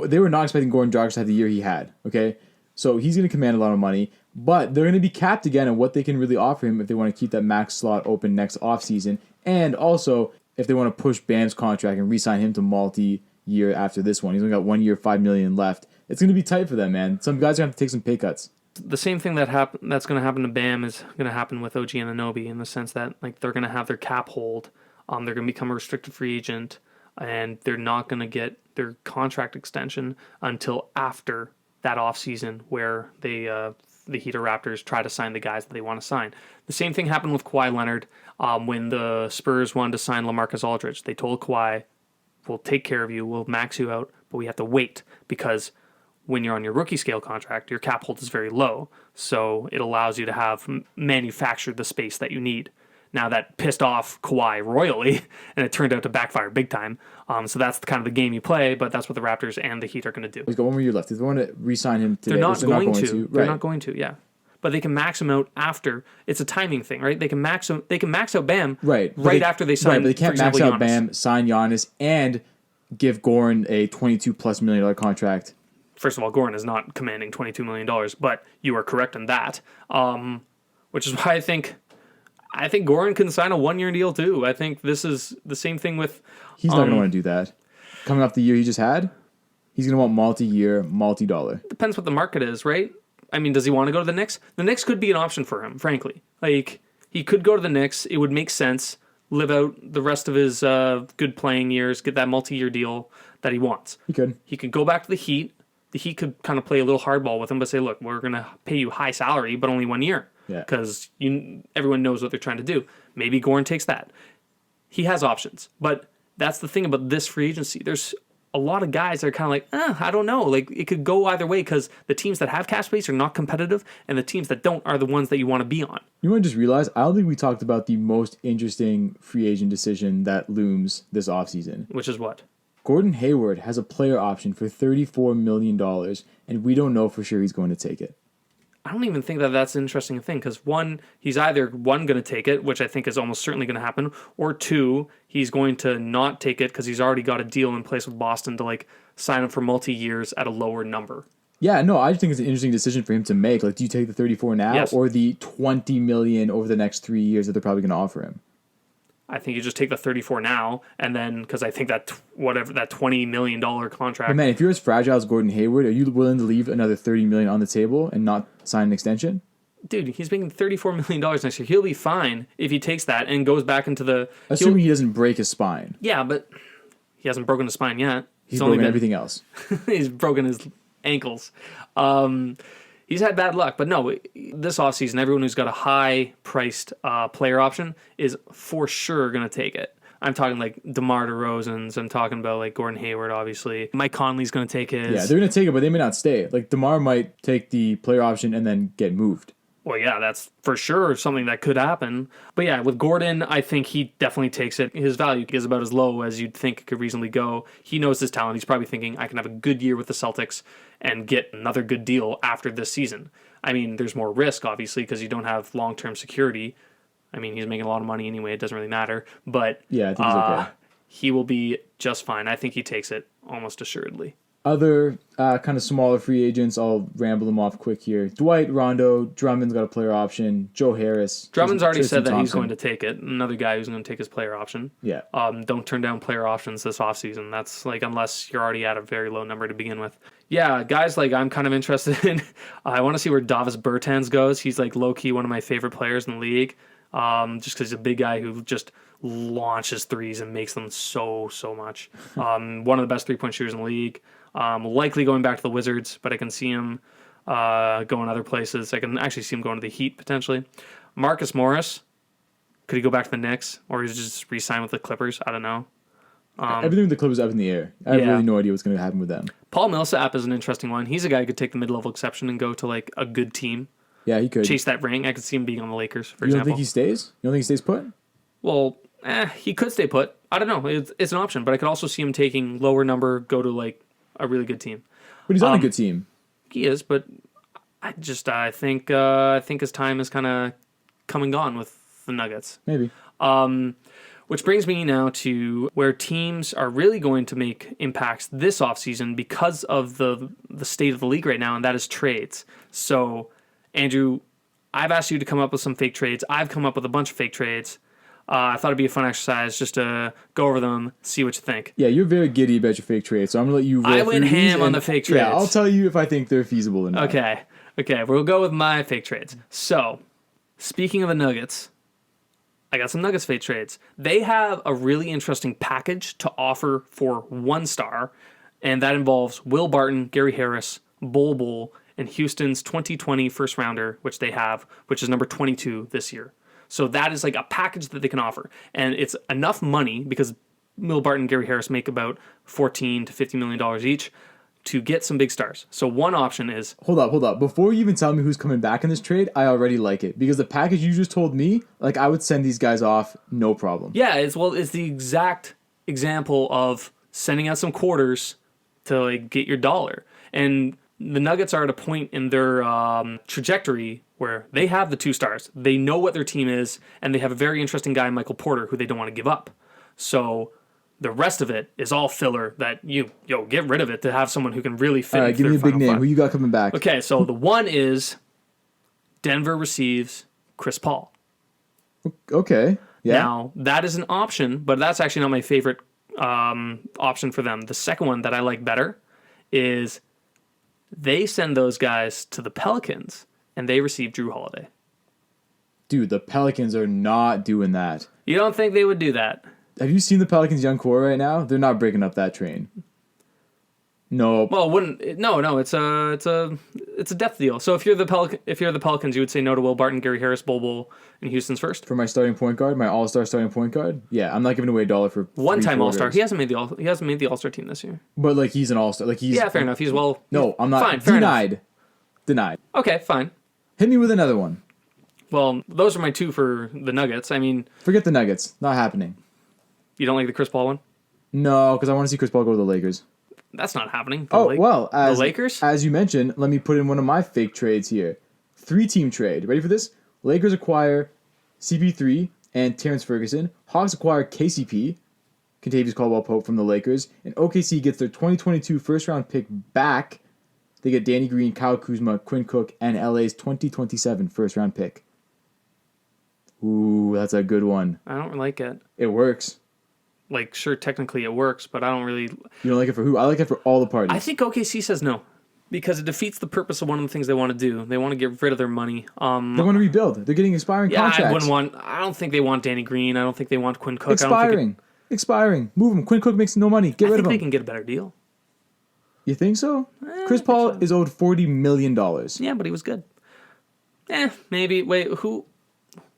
they were not expecting Gordon Dragic to have the year he had. Okay, so he's going to command a lot of money, but they're going to be capped again on what they can really offer him if they want to keep that max slot open next offseason, and also if they want to push Bam's contract and re-sign him to multi-year after this one. He's only got 1 year, $5 million left. It's going to be tight for them, man. Some guys are going to have to take some pay cuts. The same thing that's going to happen to Bam is going to happen with OG Anunoby in the sense that like they're going to have their cap hold. They're going to become a restricted free agent, and they're not going to get their contract extension until after that offseason where the Heat or Raptors try to sign the guys that they want to sign. The same thing happened with Kawhi Leonard when the Spurs wanted to sign LaMarcus Aldridge. They told Kawhi, we'll take care of you, we'll max you out, but we have to wait because when you're on your rookie scale contract, your cap hold is very low. So it allows you to have manufactured the space that you need. Now that pissed off Kawhi royally, and it turned out to backfire big time. So that's the kind of the game you play, but that's what the Raptors and the Heat are going to do. He's got 1 more year left. If they want to re-sign him today, they're not going to. Right. They're not going to. Yeah, but they can max him out after. It's a timing thing, right? They can max out Bam right after they sign. Right, but they can't max out Giannis. Bam, sign Giannis, and give Goran a $22+ million contract. First of all, Goran is not commanding $22 million, but you are correct in that. Which is why I think Goran can sign a 1-year deal too. I think this is the same thing with. He's not going to want to do that. Coming off the year he just had, he's going to want multi-year, multi-dollar. Depends what the market is, right? I mean, does he want to go to the Knicks? The Knicks could be an option for him, frankly. Like, he could go to the Knicks. It would make sense. Live out the rest of his good playing years, get that multi-year deal that he wants. He could. He could go back to the Heat. The Heat could kind of play a little hardball with him, but say, look, we're going to pay you high salary, but only 1 year. Yeah. Because everyone knows what they're trying to do. Maybe Goran takes that. He has options. But that's the thing about this free agency. There's a lot of guys that are kind of like, I don't know. Like, it could go either way because the teams that have cap space are not competitive, and the teams that don't are the ones that you want to be on. You want to just realize, I don't think we talked about the most interesting free agent decision that looms this offseason. Which is what? Gordon Hayward has a player option for $34 million, and we don't know for sure he's going to take it. I don't even think that that's an interesting thing because he's either going to take it, which I think is almost certainly going to happen, or two, he's going to not take it because he's already got a deal in place with Boston to like sign him for multi-years at a lower number. Yeah, no, I just think it's an interesting decision for him to make. Like, do you take the 34 now Yes. or the $20 million over the next 3 years that they're probably going to offer him? I think you just take the 34 now, and then because I think that that $20 million contract. But man, if you're as fragile as Gordon Hayward, are you willing to leave another $30 million on the table and not sign an extension? Dude, he's making $34 million next year. He'll be fine if he takes that and goes back into the. Assuming he doesn't break his spine. Yeah, but he hasn't broken his spine yet. He's broken everything else. He's broken his ankles. He's had bad luck, but no, this offseason, everyone who's got a high-priced player option is for sure going to take it. I'm talking like DeMar DeRozan's. I'm talking about like Gordon Hayward, obviously. Mike Conley's going to take his. Yeah, they're going to take it, but they may not stay. Like, DeMar might take the player option and then get moved. Well, yeah, that's for sure something that could happen. But yeah, with Gordon, I think he definitely takes it. His value is about as low as you'd think it could reasonably go. He knows his talent. He's probably thinking, I can have a good year with the Celtics and get another good deal after this season. I mean, there's more risk, obviously, because you don't have long-term security. I mean, he's making a lot of money anyway. It doesn't really matter. But yeah, I think he's okay. He will be just fine. I think he takes it almost assuredly. Other kind of smaller free agents. I'll ramble them off quick here. Dwight, Rondo, Drummond's got a player option. Joe Harris. Drummond's already Tristan said that he's Thompson. going to take it. Another guy who's going to take his player option. Yeah. Don't turn down player options this offseason. That's like, unless you're already at a very low number to begin with. Yeah, guys like I'm kind of interested in. I want to see where Davis Bertans goes. He's like low-key one of my favorite players in the league. Just because he's a big guy who just launches threes and makes them so much. One of the best three-point shooters in the league. Likely going back to the Wizards, but I can see him going other places. I can actually see him going to the Heat potentially. Marcus Morris, could he go back to the Knicks, or he's just re-sign with the Clippers? I don't know. Everything with the Clippers up in the air. I have really no idea what's going to happen with them. Paul Millsap is an interesting one. He's a guy who could take the mid-level exception and go to like a good team. Yeah, he could. Chase that ring. I could see him being on the Lakers, for You example. don't think he stays? You don't think he stays put? Well, he could stay put. I don't know. It's an option, but I could also see him taking lower number, go to like a really good team. But he's on a good team. He is, but I think his time is kind of come and gone with the Nuggets. Maybe. Which brings me now to where teams are really going to make impacts this offseason because of the state of the league right now, and that is trades. So, Andrew, I've asked you to come up with some fake trades. I've come up with a bunch of fake trades. I thought it'd be a fun exercise just to go over them, see what you think. Yeah, you're very giddy about your fake trades, so I'm going to let you roll I went through these ham on and- the fake trades. Yeah, I'll tell you if I think they're feasible or not. Okay, we'll go with my fake trades. So, speaking of the Nuggets, I got some Nuggets fake trades. They have a really interesting package to offer for 1 star, and that involves Will Barton, Gary Harris, Bol, and Houston's 2020 first rounder, which they have, which is number 22 this year. So that is like a package that they can offer. And it's enough money because Will Barton and Gary Harris make about $14 to $50 million each to get some big stars. So one option is... Hold up. Before you even tell me who's coming back in this trade, I already like it. Because the package you just told me, like I would send these guys off, no problem. Yeah, it's the exact example of sending out some quarters to like get your dollar. And the Nuggets are at a point in their trajectory where they have the 2 stars. They know what their team is, and they have a very interesting guy, Michael Porter, who they don't want to give up. So the rest of it is all filler that get rid of it to have someone who can really fit. All right, into give me their a big final name. five. Who you got coming back? Okay, so the one is Denver receives Chris Paul. Okay. Yeah. Now, that is an option, but that's actually not my favorite option for them. The second one that I like better is they send those guys to the Pelicans, and they receive Drew Holiday. Dude, the Pelicans are not doing that. You don't think they would do that? Have you seen the Pelicans' young core right now? They're not breaking up that train. No. Well, no. It's a depth deal. So if you're the Pelicans, you would say no to Will Barton, Gary Harris, Bol, and Houston's first. For my starting point guard, my all-star starting point guard, yeah, I'm not giving away $1 for One-time 3 All-Star. quarters. He hasn't made the All-Star team this year. But like he's an all-star. Like he's Yeah, fair enough. No, I'm not. Fine, fair enough. Denied. Okay, fine. Hit me with another one. Well, those are my 2 for the Nuggets. I mean, Forget the Nuggets. Not happening. you don't like the Chris Paul one? No, because I want to see Chris Paul go to the Lakers. That's not happening. The Lakers? As you mentioned, let me put in one of my fake trades here. 3-team trade. Ready for this? Lakers acquire CP3 and Terrence Ferguson. Hawks acquire KCP, Kentavious Caldwell-Pope from the Lakers. And OKC gets their 2022 first-round pick back. They get Danny Green, Kyle Kuzma, Quinn Cook, and LA's 2027 first-round pick. Ooh, that's a good one. I don't like it. It works. Like, sure, technically it works, but I don't really... You don't like it for who? I like it for all the parties. I think OKC says no. Because it defeats the purpose of one of the things they want to do. They want to get rid of their money. They want to rebuild. They're getting expiring contracts. I don't think they want Danny Green. I don't think they want Quinn Cook. Expiring. Move him. Quinn Cook makes no money. Get rid of him. I think they can get a better deal. You think so? Chris Paul is owed $40 million. Yeah, but he was good. Maybe. Wait, who?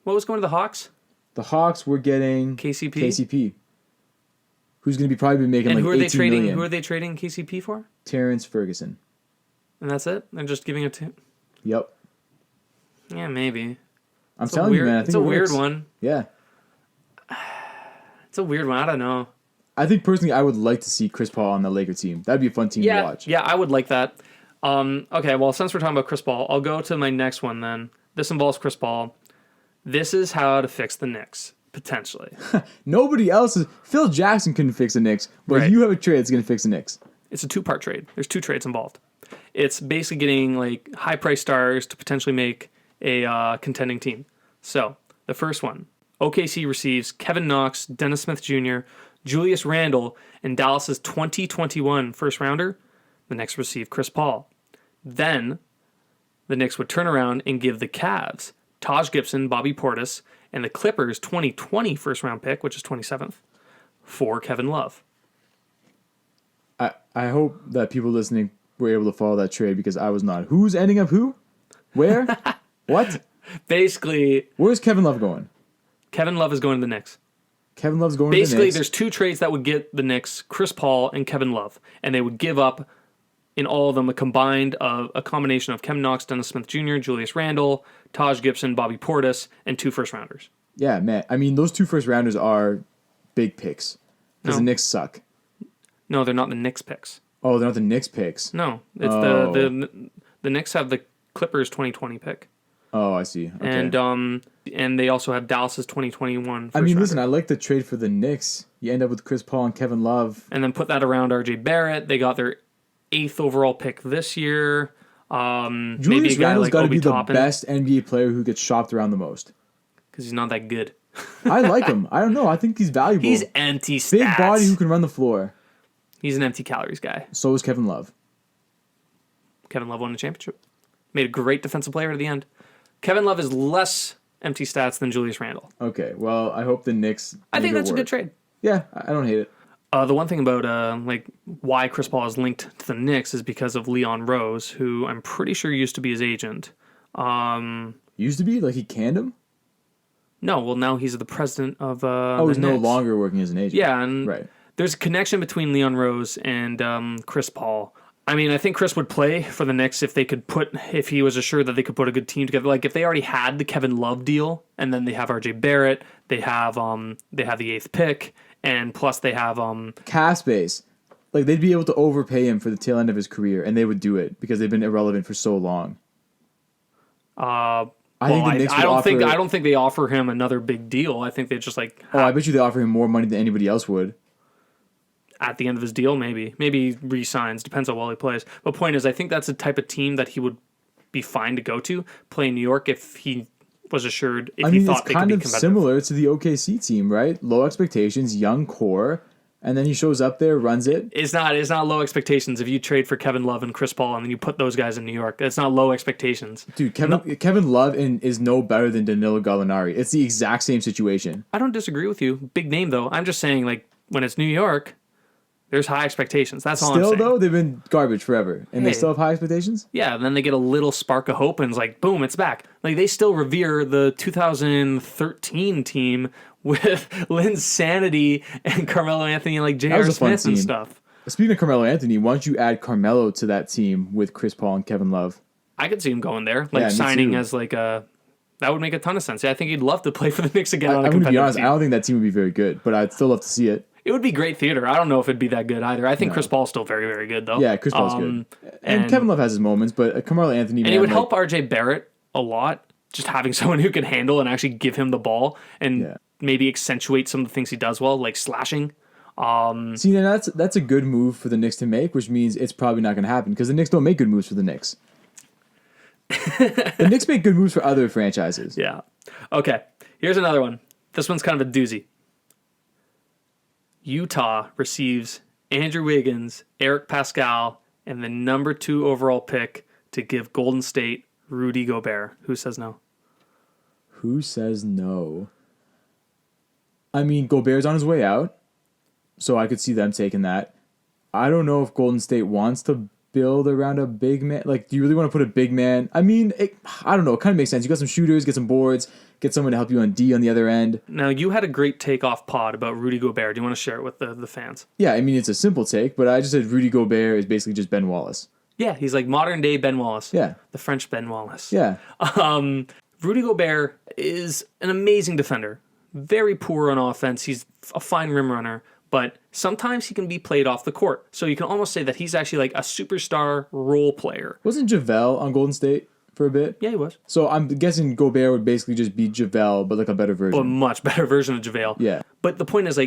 What was going to the Hawks? The Hawks were getting KCP. Who's going to probably be making and like who are they $18 trading? million. Who are they trading KCP for? Terrence Ferguson. And that's it? They're just giving it to... Yep. Yeah, maybe. I'm telling you, man. I think it's a weird works. one. Yeah. It's a weird one. I don't know. I think personally, I would like to see Chris Paul on the Laker team. That'd be a fun team to watch. Yeah, I would like that. Okay, well, since we're talking about Chris Paul, I'll go to my next one then. This involves Chris Paul. This is how to fix the Knicks, potentially. Nobody else is. Phil Jackson couldn't fix the Knicks, but Right. you have a trade that's going to fix the Knicks. It's a two-part trade. There's two trades involved. It's basically getting like high-priced stars to potentially make a contending team. So the first one, OKC receives Kevin Knox, Dennis Smith Jr., Julius Randle, and Dallas's 2021 first-rounder. The Knicks receive Chris Paul. Then the Knicks would turn around and give the Cavs Taj Gibson, Bobby Portis, and the Clippers 2020 first-round pick, which is 27th, for Kevin Love. I hope that people listening were able to follow that trade because I was not. Who's ending up who? Where? What? Basically, Where's Kevin Love going? Kevin Love is going to the Knicks. Kevin Love's going to the Basically, Knicks. there's two trades that would get the Knicks, Chris Paul and Kevin Love, and they would give up in all of them a combination of Kevin Knox, Dennis Smith Jr., Julius Randle, Taj Gibson, Bobby Portis, and 2 first-rounders. Yeah, man. I mean, those 2 first-rounders are big picks because the Knicks suck. No, they're not the Knicks picks. Oh, they're not the Knicks picks. No, it's the Knicks have the Clippers 2020 pick. Oh, I see. Okay. And they also have Dallas's 2021 first I mean, rounder. listen, I like the trade for the Knicks. You end up with Chris Paul and Kevin Love. And then put that around RJ Barrett. They got their 8th overall pick this year. Julius Maybe a guy Randle's like got to Obi be the Toppin, best NBA player who gets shopped around the most. because he's not that good. I like him. I don't know. I think he's valuable. He's empty stats. Big body who can run the floor. He's an empty calories guy. So is Kevin Love. Kevin Love won a championship. Made a great defensive player at the end. Kevin Love is less empty stats than Julius Randle. Okay, well, I hope the Knicks. I think that's a work. good trade. Yeah, I don't hate it. The one thing about why Chris Paul is linked to the Knicks is because of Leon Rose, who I'm pretty sure used to be his agent. Used to be? Like he canned him? No, well now he's the president of He's no Knicks. longer working as an agent. Yeah, and right. There's a connection between Leon Rose and Chris Paul. I mean, I think Chris would play for the Knicks if he was assured that they could put a good team together. Like if they already had the Kevin Love deal, and then they have RJ Barrett, they have the 8th pick, and plus they have cap space. Like they'd be able to overpay him for the tail end of his career, and they would do it because they've been irrelevant for so long. I don't think they offer him another big deal. I think they just I bet you they offer him more money than anybody else would. At the end of his deal, maybe re-signs. Depends how well he plays. But point is, I think that's the type of team that he would be fine to go to, play in New York if he was assured. He thought they could be competitive. It's kind of similar to the OKC team, right? Low expectations, young core, and then he shows up there, runs it. It's not low expectations if you trade for Kevin Love and Chris Paul and then you put those guys in New York. It's not low expectations. Dude, Kevin Love is no better than Danilo Gallinari. It's the exact same situation. I don't disagree with you. Big name though. I'm just saying when it's New York, there's high expectations. That's all I'm saying. Still, though, they've been garbage forever. And they Hey. still have high expectations? Yeah, and then they get a little spark of hope, and it's like, boom, it's back. Like, they still revere the 2013 team with Linsanity and Carmelo Anthony and, J.R. was a fun Smith and team. stuff. Speaking of Carmelo Anthony, why don't you add Carmelo to that team with Chris Paul and Kevin Love? I could see him going there. Yeah, me signing too. as, that would make a ton of sense. Yeah, I think he'd love to play for the Knicks again on a I'm going to competitive be honest, team. I don't think that team would be very good, but I'd still love to see it. It would be great theater. I don't know if it'd be that good either. I think Chris Paul's still very, very good, though. Yeah, Chris Paul's good. And Kevin Love has his moments, but Carmelo Anthony, And man, it would help RJ Barrett a lot, just having someone who can handle and actually give him the ball and maybe accentuate some of the things he does well, like slashing. See, now that's a good move for the Knicks to make, which means it's probably not going to happen because the Knicks don't make good moves for the Knicks. The Knicks make good moves for other franchises. Yeah. Okay, here's another one. This one's kind of a doozy. Utah receives Andrew Wiggins, Eric Pascal, and the number 2 overall pick to give Golden State Rudy Gobert. Who says no? Who says no? I mean, Gobert's on his way out, so I could see them taking that. I don't know if Golden State wants to build around a big man. Like, do you really want to put a big man? I mean, I don't know. It kind of makes sense. You got some shooters, get some boards, get someone to help you on D on the other end. Now, you had a great takeoff pod about Rudy Gobert. Do you want to share it with the fans? Yeah, I mean, it's a simple take, but I just said Rudy Gobert is basically just Ben Wallace. Yeah, he's like modern day Ben Wallace. Yeah. The French Ben Wallace. Yeah. Rudy Gobert is an amazing defender. Very poor on offense. He's a fine rim runner, but sometimes he can be played off the court. So you can almost say that he's actually like a superstar role player. Wasn't JaVale on Golden State for a bit? Yeah, he was. So I'm guessing Gobert would basically just be JaVale, but like a better version. A much better version of JaVale. Yeah. But the point is,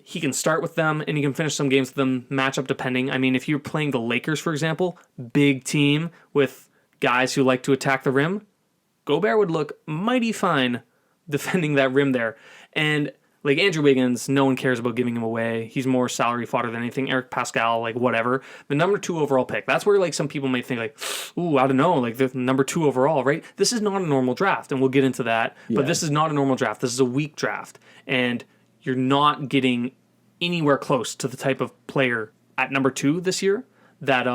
he can start with them and he can finish some games with them, matchup depending. I mean, if you're playing the Lakers, for example, big team with guys who like to attack the rim, Gobert would look mighty fine defending that rim there. And like Andrew Wiggins, no one cares about giving him away. He's more salary fodder than anything. Eric Pascal, like whatever. The number 2 overall pick. That's where like some people might think like, ooh, I don't know, like the number 2 overall, right? This is not a normal draft, and we'll get into that. Yeah. But this is not a normal draft. This is a weak draft. And you're not getting anywhere close to the type of player at number 2 this year that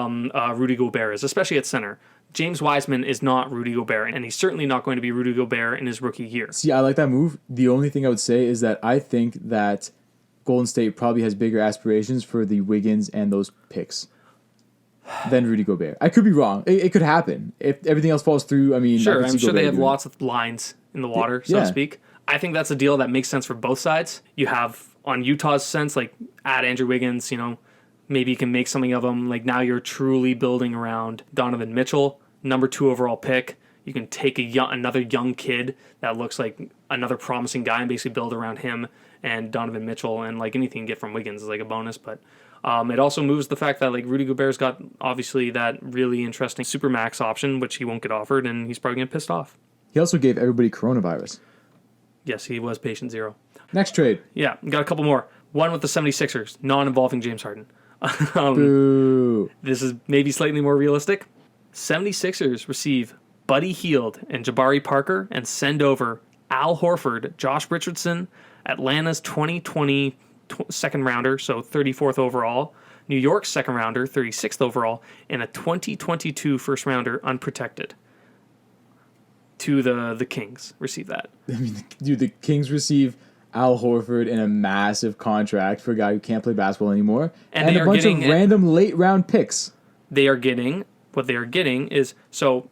Rudy Gobert is, especially at center. James Wiseman is not Rudy Gobert, and he's certainly not going to be Rudy Gobert in his rookie year. See, I like that move. The only thing I would say is that I think that Golden State probably has bigger aspirations for the Wiggins and those picks than Rudy Gobert. I could be wrong. It could happen. If everything else falls through, I mean... Sure, I'm sure they have lots of lines in the water, so to speak. I think that's a deal that makes sense for both sides. You have, on Utah's sense, like, add Andrew Wiggins, maybe you can make something of him. Like, now you're truly building around Donovan Mitchell, number 2 overall pick. You can take another young kid that looks like another promising guy and basically build around him and Donovan Mitchell, and like anything you get from Wiggins is like a bonus. But it also moves the fact that like Rudy Gobert's got obviously that really interesting Supermax option, which he won't get offered, and he's probably getting pissed off. He also gave everybody coronavirus. Yes, he was patient zero. Next trade. Yeah, got a couple more. One with the 76ers, non-involving James Harden. Boo. This is maybe slightly more realistic. 76ers receive Buddy Hield and Jabari Parker and send over Al Horford, Josh Richardson, Atlanta's 2020 second rounder, so 34th overall, New York's second rounder, 36th overall, and a 2022 first rounder unprotected. To the Kings receive that. I mean, dude, the Kings receive Al Horford in a massive contract for a guy who can't play basketball anymore, and a bunch of random late round picks. What they are getting is, so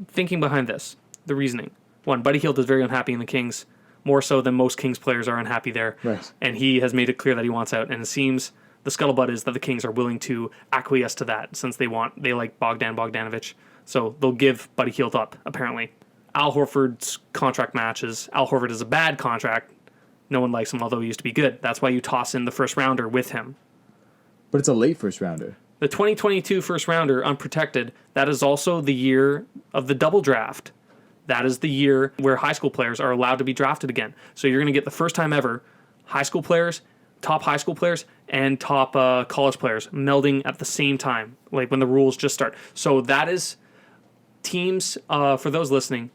thinking behind this, the reasoning. One, Buddy Hield is very unhappy in the Kings, more so than most Kings players are unhappy there. Right. And he has made it clear that he wants out, and it seems the scuttlebutt is that the Kings are willing to acquiesce to that since they like Bogdanovich. So they'll give Buddy Hield up, apparently. Al Horford's contract matches. Al Horford is a bad contract. No one likes him, although he used to be good. That's why you toss in the first rounder with him. But it's a late first rounder. The 2022 first rounder, unprotected, that is also the year of the double draft. That is the year where high school players are allowed to be drafted again. So you're going to get the first time ever high school players, top high school players, and top college players melding at the same time, like when the rules just start. So that is teams, for those listening,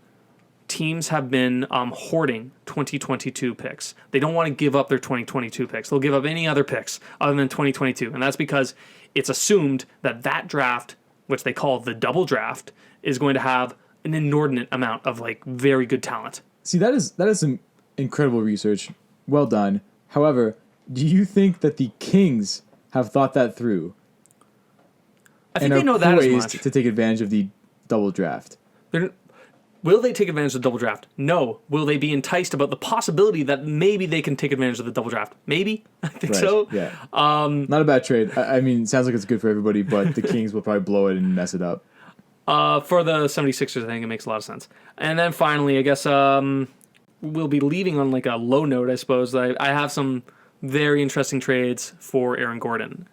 teams have been hoarding 2022 picks. They don't want to give up their 2022 picks. They'll give up any other picks other than 2022. And that's because it's assumed that draft, which they call the double draft, is going to have an inordinate amount of like very good talent. See, that is some incredible research. Well done. However, do you think that the Kings have thought that through? I think they know that as much. To take advantage of the double draft. Will they take advantage of the double draft? No. Will they be enticed about the possibility that maybe they can take advantage of the double draft? Maybe. I think so. Yeah. Not a bad trade. I mean, it sounds like it's good for everybody, but the Kings will probably blow it and mess it up. For the 76ers, I think it makes a lot of sense. And then finally, I guess we'll be leaving on like a low note, I suppose. I have some very interesting trades for Aaron Gordon.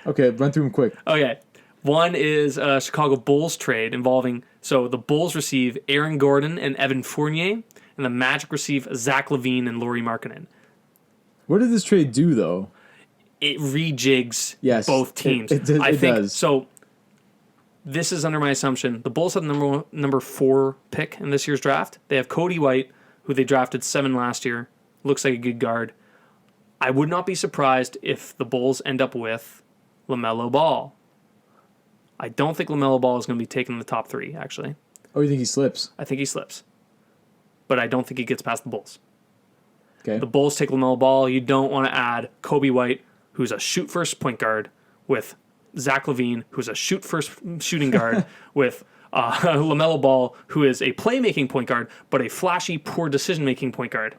Okay, run through them quick. Okay. One is a Chicago Bulls trade involving, so the Bulls receive Aaron Gordon and Evan Fournier, and the Magic receive Zach LaVine and Lauri Markkanen. What did this trade do, though? It rejigs both teams. It does. So this is under my assumption. The Bulls have the number 4 pick in this year's draft. They have Cody White, who they drafted 7 last year. Looks like a good guard. I would not be surprised if the Bulls end up with LaMelo Ball. I don't think LaMelo Ball is going to be taken in the top 3, actually. Oh, you think he slips? I think he slips. But I don't think he gets past the Bulls. Okay. The Bulls take LaMelo Ball. You don't want to add Kobe White, who's a shoot-first point guard, with Zach LaVine, who's a shoot-first shooting guard, with LaMelo Ball, who is a playmaking point guard, but a flashy, poor decision-making point guard.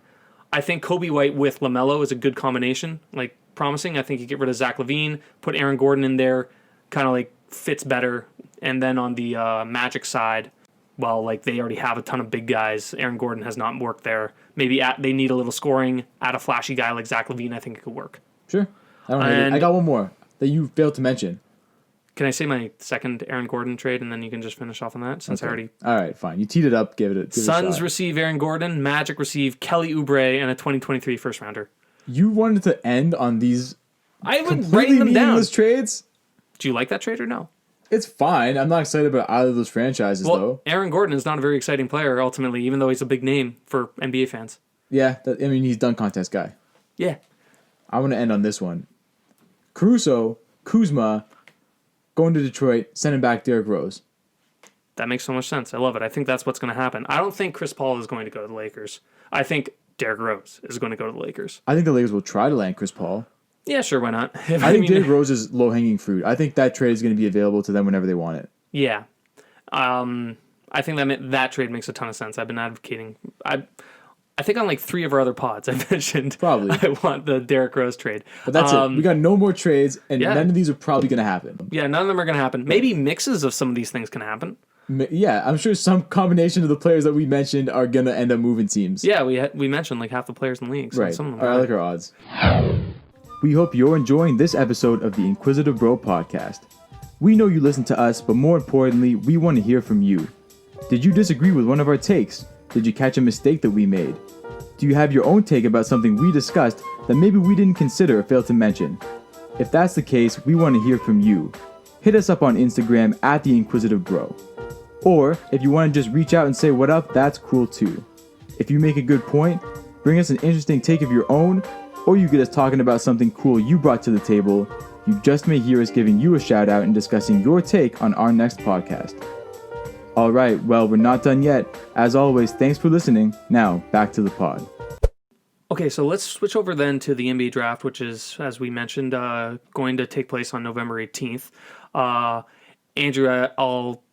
I think Kobe White with LaMelo is a good combination, like promising. I think you get rid of Zach LaVine, put Aaron Gordon in there, kind of like fits better. And then on the Magic side, well, like they already have a ton of big guys. Aaron Gordon has not worked there. Maybe they need a little scoring. Add a flashy guy like Zach LaVine, I think it could work. Sure. I don't hate it. I got one more that you failed to mention. Can I say my second Aaron Gordon trade, and then you can just finish off on that since I already... All right, fine. You teed it up. Give it a Suns shot. receive Aaron Gordon. Magic receive Kelly Oubre and a 2023 first rounder. You wanted to end on these I would completely write them down. meaningless trades? Do you like that trade or no? It's fine. I'm not excited about either of those franchises, though. Aaron Gordon is not a very exciting player, ultimately, even though he's a big name for NBA fans. Yeah, he's dunk contest guy. Yeah. I want to end on this one. Kuzma, going to Detroit, sending back Derrick Rose. That makes so much sense. I love it. I think that's what's going to happen. I don't think Chris Paul is going to go to the Lakers. I think Derrick Rose is going to go to the Lakers. I think the Lakers will try to land Chris Paul. Yeah, sure, why not? I think Derrick Rose is low-hanging fruit. I think that trade is going to be available to them whenever they want it. Yeah. I think that trade makes a ton of sense. I've been advocating. I think on like 3 of our other pods I mentioned Probably. I want the Derrick Rose trade. But that's it. We got no more trades, and yeah. none of these are probably going to happen. Yeah, none of them are going to happen. Maybe mixes of some of these things can happen. Yeah, I'm sure some combination of the players that we mentioned are going to end up moving teams. Yeah, we mentioned like half the players in the league. So right. Some of them All right, I like our odds. We hope you're enjoying this episode of the Inquisitive Bro podcast. We know you listen to us, but more importantly, we want to hear from you. Did you disagree with one of our takes? Did you catch a mistake that we made? Do you have your own take about something we discussed that maybe we didn't consider or failed to mention? If that's the case, we want to hear from you. Hit us up on Instagram at The Inquisitive Bro. Or, if you want to just reach out and say what up, that's cool too. If you make a good point, bring us an interesting take of your own, or you get us talking about something cool you brought to the table, you just may hear us giving you a shout out and discussing your take on our next podcast. Alright, well, we're not done yet. As always, thanks for listening. Now, back to the pod. Okay, so let's switch over then to the NBA draft, which is, as we mentioned, going to take place on November 18th. Andrew, I'll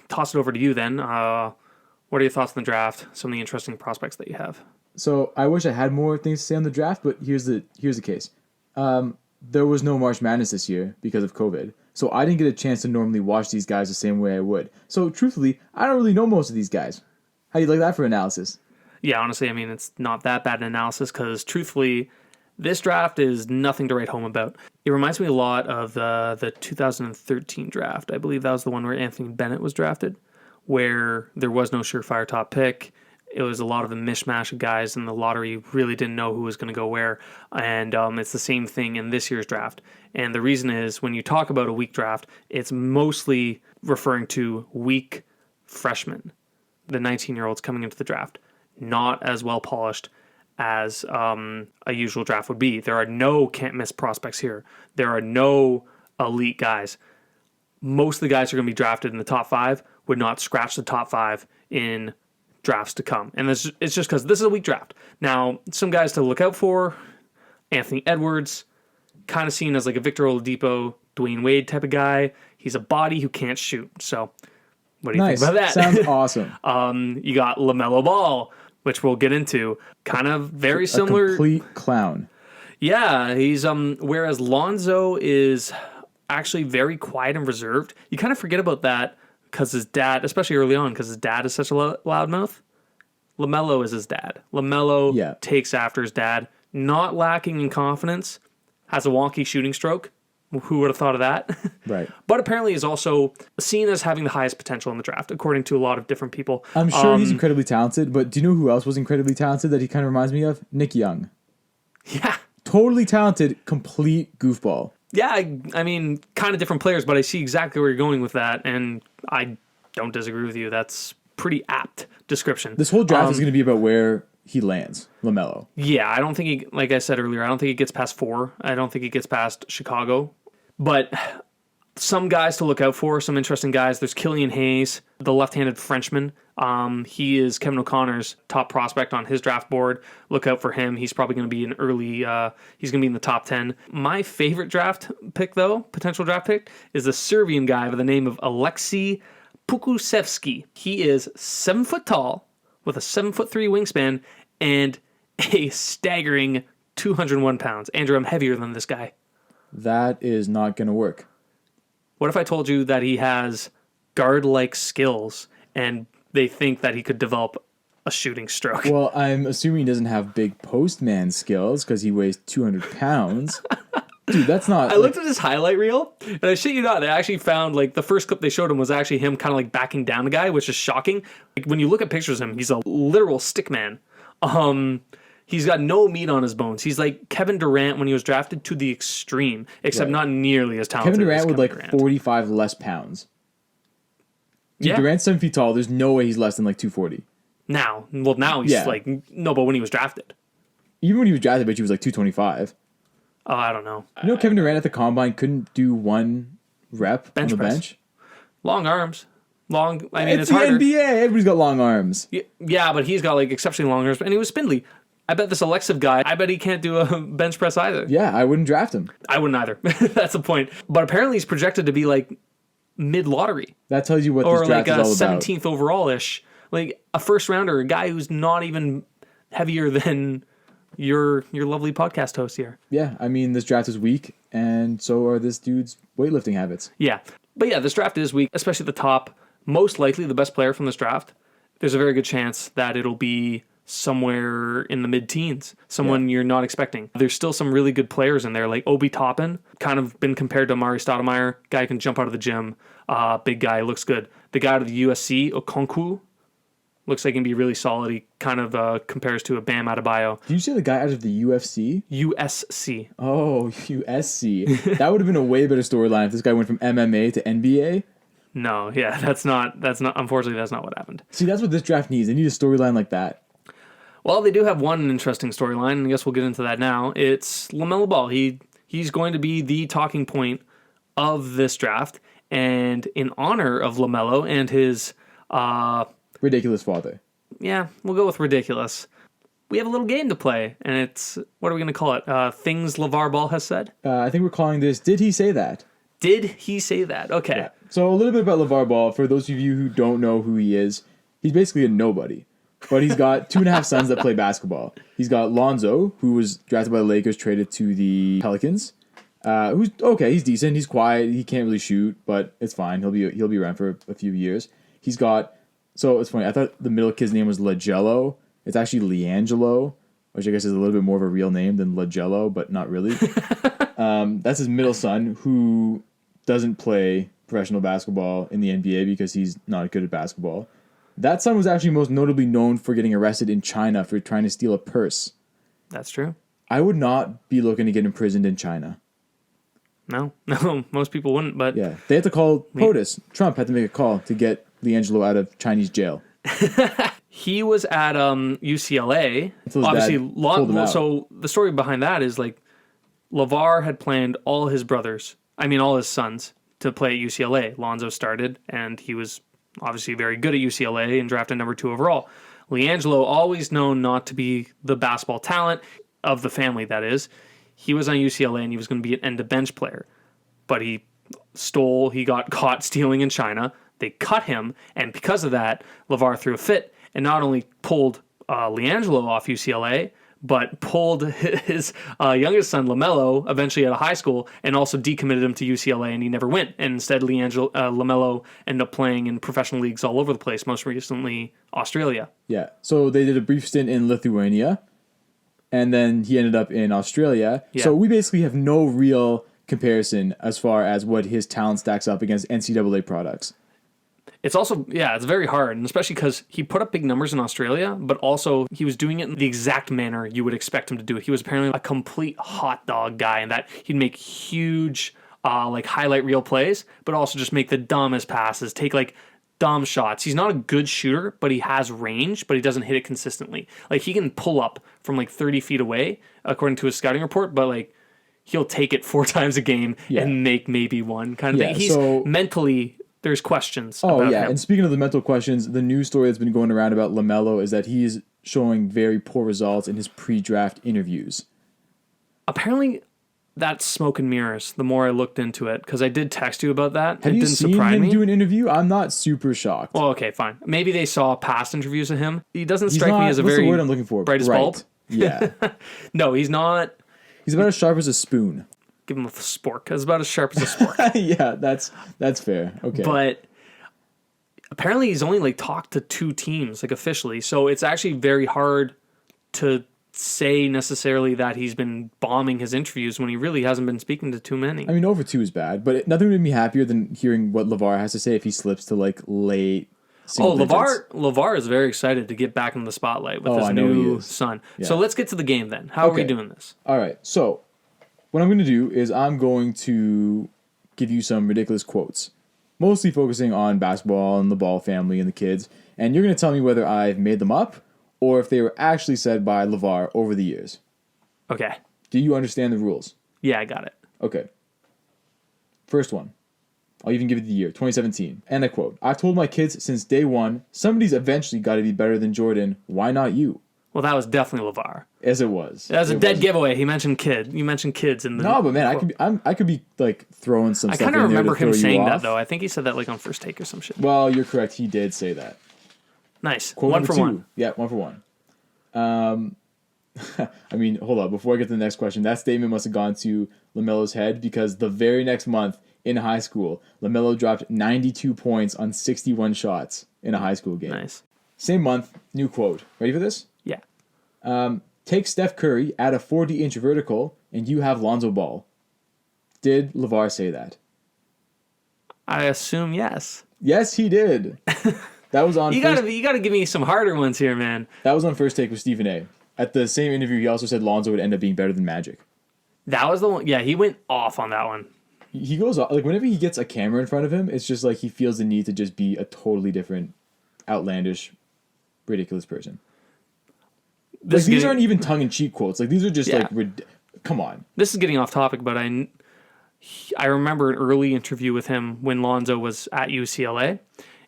toss it over to you then. What are your thoughts on the draft? Some of the interesting prospects that you have. So I wish I had more things to say on the draft, but here's the case. There was no March Madness this year because of COVID. So I didn't get a chance to normally watch these guys the same way I would. So truthfully, I don't really know most of these guys. How do you like that for analysis? Yeah, honestly, I mean, it's not that bad an analysis because truthfully, this draft is nothing to write home about. It reminds me a lot of the 2013 draft. I believe that was the one where Anthony Bennett was drafted, where there was no surefire top pick. It was a lot of a mishmash of guys, and the lottery really didn't know who was going to go where. And it's the same thing in this year's draft. And the reason is when you talk about a weak draft, it's mostly referring to weak freshmen, the 19-year-olds coming into the draft, not as well polished as a usual draft would be. There are no can't-miss prospects here. There are no elite guys. Most of the guys who are going to be drafted in the top 5 would not scratch the top 5 in drafts to come. And it's just because this is a weak draft. Now, some guys to look out for, Anthony Edwards, kind of seen as like a Victor Oladipo, Dwayne Wade type of guy. He's a body who can't shoot. So what do you think about that? Sounds awesome. You got LaMelo Ball, which we'll get into. Kind of very similar. A complete clown. Yeah, he's whereas Lonzo is actually very quiet and reserved. You kind of forget about that because his dad, especially early on, because his dad is such a loudmouth. LaMelo is his dad. LaMelo takes after his dad, not lacking in confidence, has a wonky shooting stroke. Who would have thought of that? Right. But apparently is also seen as having the highest potential in the draft, according to a lot of different people. I'm sure he's incredibly talented, but do you know who else was incredibly talented that he kind of reminds me of? Nick Young. Yeah. Totally talented, complete goofball. Yeah, I mean, kind of different players, but I see exactly where you're going with that, and I don't disagree with you. That's pretty apt description. This whole draft is going to be about where he lands, LaMelo. Yeah, I don't think he, like I said earlier, I don't think he gets past 4. I don't think he gets past Chicago. But some guys to look out for, some interesting guys. There's Killian Hayes, the left-handed Frenchman. He is Kevin O'Connor's top prospect on his draft board. Look out for him. He's probably going to be an early, he's going to be in the top 10. My favorite draft pick, though, potential draft pick, is the Serbian guy by the name of Aleksej Pukusevski. He is 7 foot tall with a 7'3" wingspan and a staggering 201 pounds. Andrew, I'm heavier than this guy. That is not going to work. What if I told you that he has guard-like skills and they think that he could develop a shooting stroke. Well, I'm assuming he doesn't have big postman skills because he weighs 200 pounds. Dude, that's not... I looked at his highlight reel, and I shit you not, they actually found, like, the first clip they showed him was actually him kind of, like, backing down the guy, which is shocking. Like, when you look at pictures of him, he's a literal stick man. He's got no meat on his bones. He's like Kevin Durant when he was drafted to the extreme, except not nearly as talented Kevin Durant as with, Kevin like, Durant. 45 less pounds. Dude, Yeah. Durant's 7 feet tall. There's no way he's less than, like, 240. Now he's Yeah. like, no, but when he was drafted. Even when he was drafted, I bet he was, like, 225. Oh, I don't know. You know, Kevin Durant at the Combine couldn't do one rep Bench on the press. bench? Long arms. I mean, it's the harder. NBA. Everybody's got long arms. Yeah, but he's got, like, exceptionally long arms, and he was spindly. I bet this Alexiv guy, I bet he can't do a bench press either. Yeah, I wouldn't draft him. I wouldn't either. That's the point. But apparently he's projected to be, like, mid-lottery. That tells you what Or this like draft a is all about. 17th overall-ish. Like, a first-rounder, a guy who's not even heavier than your lovely podcast host here. Yeah, I mean, this draft is weak, and so are this dude's weightlifting habits. Yeah. But yeah, this draft is weak, especially at the top. Most likely the best player from this draft, there's a very good chance that it'll be somewhere in the mid-teens, someone you're not expecting. There's still some really good players in there, like Obi Toppin, kind of been compared to Amari Stoudemire. Guy who can jump out of the gym, big guy, looks good. The guy out of the USC, Okonkwo, looks like he can be really solid. He kind of compares to a Bam Adebayo. Did you say the guy out of the UFC? USC. Oh, USC. That would have been a way better storyline if this guy went from MMA to NBA. No, yeah, that's not, unfortunately, that's not what happened. See, that's what this draft needs. They need a storyline like that. Well, they do have one interesting storyline, and I guess we'll get into that now. It's LaMelo Ball. He's going to be the talking point of this draft, and in honor of LaMelo and his... Ridiculous father. yeah, we'll go with ridiculous. We have a little game to play, and it's... what are we going to call it? Things LaVar Ball has said? I think we're calling this Did He Say That? Did he say that? Okay. Yeah. So a little bit about LaVar Ball. For those of you who don't know who he is, he's basically a nobody. But he's got 2.5 sons that play basketball. He's got Lonzo, who was drafted by the Lakers, traded to the Pelicans. Who's okay? He's decent. He's quiet. He can't really shoot, but it's fine. He'll be around for a few years. He's got. So it's funny. I thought the middle kid's name was LaGello. It's actually LiAngelo, which I guess is a little bit more of a real name than LaGello, but not really. That's his middle son, who doesn't play professional basketball in the NBA because he's not good at basketball. That son was actually most notably known for getting arrested in China for trying to steal a purse. That's true. I would not be looking to get imprisoned in China. No, most people wouldn't, but... Yeah, they had to call POTUS. Trump had to make a call to get LiAngelo out of Chinese jail. He was at UCLA. Until his Obviously, dad pulled him out. so the story behind that is like LaVar had planned all his sons to play at UCLA. Lonzo started, and he was obviously very good at UCLA and drafted number 2 overall. LiAngelo, always known not to be the basketball talent of the family, that is. He was on UCLA, and he was going to be an end-of-bench player. But he got caught stealing in China. They cut him, and because of that, LaVar threw a fit and not only pulled LiAngelo off UCLA, but pulled his youngest son, LaMelo, eventually out of high school, and also decommitted him to UCLA, and he never went. And instead, LaMelo ended up playing in professional leagues all over the place, most recently Australia. Yeah, so they did a brief stint in Lithuania, and then he ended up in Australia. Yeah. So we basically have no real comparison as far as what his talent stacks up against NCAA products. It's also, it's very hard, and especially because he put up big numbers in Australia, but also he was doing it in the exact manner you would expect him to do it. He was apparently a complete hot dog guy in that he'd make huge, highlight reel plays, but also just make the dumbest passes, take dumb shots. He's not a good shooter, but he has range, but he doesn't hit it consistently. Like, he can pull up from 30 feet away, according to his scouting report, but he'll take it 4 times a game and make maybe one kind of thing. He's mentally... There's questions about him. And speaking of the mental questions, the news story that's been going around about LaMelo is that he is showing very poor results in his pre-draft interviews. Apparently, that's smoke and mirrors, the more I looked into it, because I did text you about that. Have it you didn't seen surprise him me. do an interview? I'm not super shocked. Well, okay, fine. Maybe they saw past interviews of him. He doesn't He's strike not, me as a what's very the word I'm looking for? brightest bulb. Yeah. No, he's not. He's about as sharp as a spoon. Give him a spork. It's about as sharp as a spork. Yeah, that's fair. Okay. But apparently he's only like talked to 2 teams like officially. So it's actually very hard to say necessarily that he's been bombing his interviews when he really hasn't been speaking to too many. I mean, over 2 is bad, but nothing would make me happier than hearing what Lavar has to say if he slips to like late. Lavar is very excited to get back in the spotlight with his new son. Yeah. So let's get to the game then. How are we doing this? All right. So what I'm going to do is I'm going to give you some ridiculous quotes, mostly focusing on basketball and the Ball family and the kids, and you're going to tell me whether I've made them up or if they were actually said by Lavar over the years. Okay. Do you understand the rules? Yeah, I got it. Okay. First one. I'll even give it the year, 2017. And I quote, "I've told my kids since day one, somebody's eventually got to be better than Jordan. Why not you?" Well, that was definitely Lavar. As it was. That was a dead giveaway. He mentioned kid. You mentioned kids in the. No, but man, I could be like throwing some stuff in there to throw you off. I kind of remember him saying that though. I think he said that like on First Take or some shit. Well, you're correct. He did say that. Nice. Quote one for 2. one. Yeah, 1 for 1. I mean, hold up. Before I get to the next question, that statement must have gone to LaMelo's head because the very next month in high school, LaMelo dropped 92 points on 61 shots in a high school game. Nice. Same month, new quote. Ready for this? Yeah. Take Steph Curry at a 40-inch vertical, and you have Lonzo Ball. Did LaVar say that? I assume yes. Yes, he did. That was on. You gotta give me some harder ones here, man. That was on First Take with Stephen A. At the same interview, he also said Lonzo would end up being better than Magic. That was the one. Yeah, he went off on that one. He goes off, like whenever he gets a camera in front of him, it's just like he feels the need to just be a totally different, outlandish, ridiculous person. These aren't even tongue-in-cheek quotes. Like these are just come on. This is getting off topic, but I remember an early interview with him when Lonzo was at UCLA.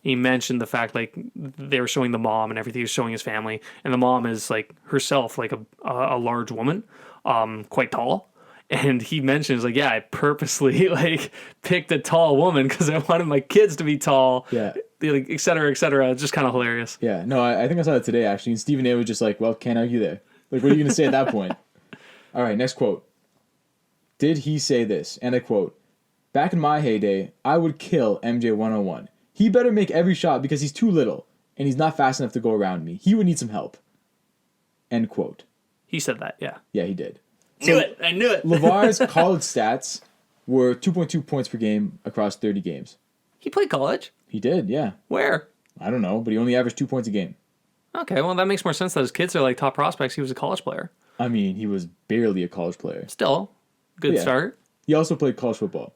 He mentioned the fact like they were showing the mom and everything. He was showing his family, and the mom is like herself like a large woman, quite tall. And he mentions like, yeah, I purposely like picked a tall woman because I wanted my kids to be tall. Yeah. Like, et cetera, et cetera. It's just kind of hilarious. Yeah. No, I think I saw that today actually. And Stephen A. was just like, well, can't argue there. Like, what are you going to say at that point? All right, next quote. Did he say this? And I quote, "Back in my heyday, I would kill MJ 101. He better make every shot because he's too little and he's not fast enough to go around me. He would need some help." End quote. He said that, yeah. Yeah, he did. I knew it. LaVar's college stats were 2.2 points per game across 30 games. He played college? He did, yeah. Where? I don't know, but he only averaged 2 points a game. Okay, well, that makes more sense that his kids are like top prospects. He was a college player. I mean, he was barely a college player. Still, good start. He also played college football.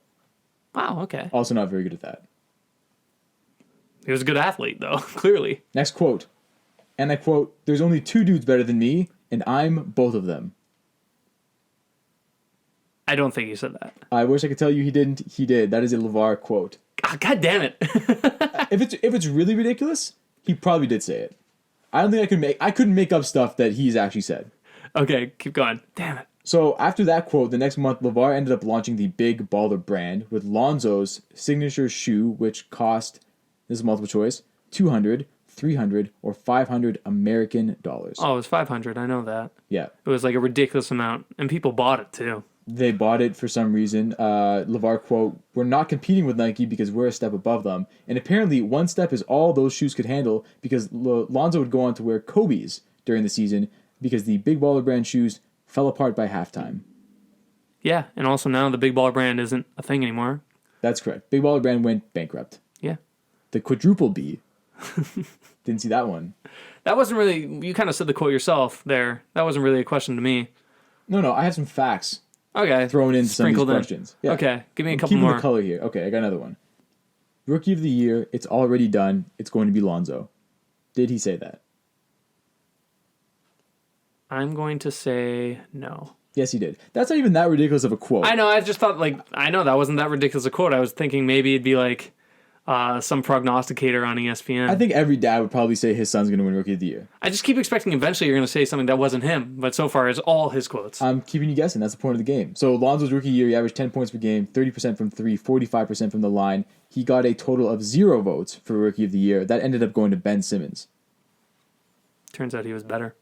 Wow, okay. Also not very good at that. He was a good athlete, though, clearly. Next quote. And I quote, "There's only 2 dudes better than me, and I'm both of them." I don't think he said that. I wish I could tell you he didn't. He did. That is a LaVar quote. Oh, God damn it. If it's really ridiculous, he probably did say it. I don't think I couldn't make up stuff that he's actually said. Okay, keep going. Damn it. So after that quote, the next month, LaVar ended up launching the Big Baller brand with Lonzo's signature shoe, which cost, this is multiple choice, $200, $300, or $500 American dollars. Oh, it was 500. I know that. Yeah. It was like a ridiculous amount, and people bought it too. They bought it for some reason. LaVar quote, "We're not competing with Nike because we're a step above them." And apparently one step is all those shoes could handle because Lonzo would go on to wear Kobe's during the season because the Big Baller brand shoes fell apart by halftime. Yeah, and also now the Big Baller brand isn't a thing anymore. That's correct. Big Baller brand went bankrupt. Yeah. The quadruple B. Didn't see that one. That wasn't really, you kind of said the quote yourself there. That wasn't really a question to me. No, I have some facts. Okay. Thrown into some of these Sprinkled in. questions. Yeah. Okay, give me a couple Keeping more. the color here. Okay, I got another one. Rookie of the year, it's already done. It's going to be Lonzo. Did he say that? I'm going to say no. Yes, he did. That's not even that ridiculous of a quote. I know, I just thought, I know that wasn't that ridiculous a quote. I was thinking maybe it'd be like some prognosticator on ESPN. I think every dad would probably say his son's going to win Rookie of the Year. I just keep expecting eventually you're going to say something that wasn't him, but so far it's all his quotes. I'm keeping you guessing. That's the point of the game. So Lonzo's rookie year, he averaged 10 points per game, 30% from 3, 45% from the line. He got a total of 0 votes for Rookie of the Year. That ended up going to Ben Simmons. Turns out he was better.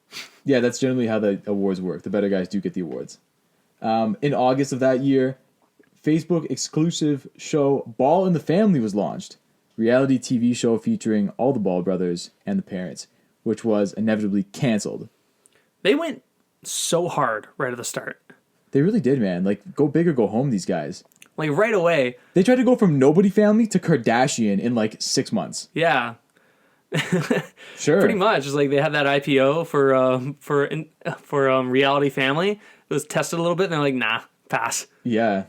Yeah, that's generally how the awards work. The better guys do get the awards. In August of that year, Facebook exclusive show Ball in the Family was launched. reality TV show featuring all the Ball brothers and the parents, which was inevitably canceled. They went so hard right at the start. They really did, man. Like, go big or go home, these guys. Like, right away. They tried to go from nobody family to Kardashian in, like, 6 months. Yeah. Sure. Pretty much. It's like they had that IPO for Reality Family. It was tested a little bit, and they're like, nah, pass. Yeah.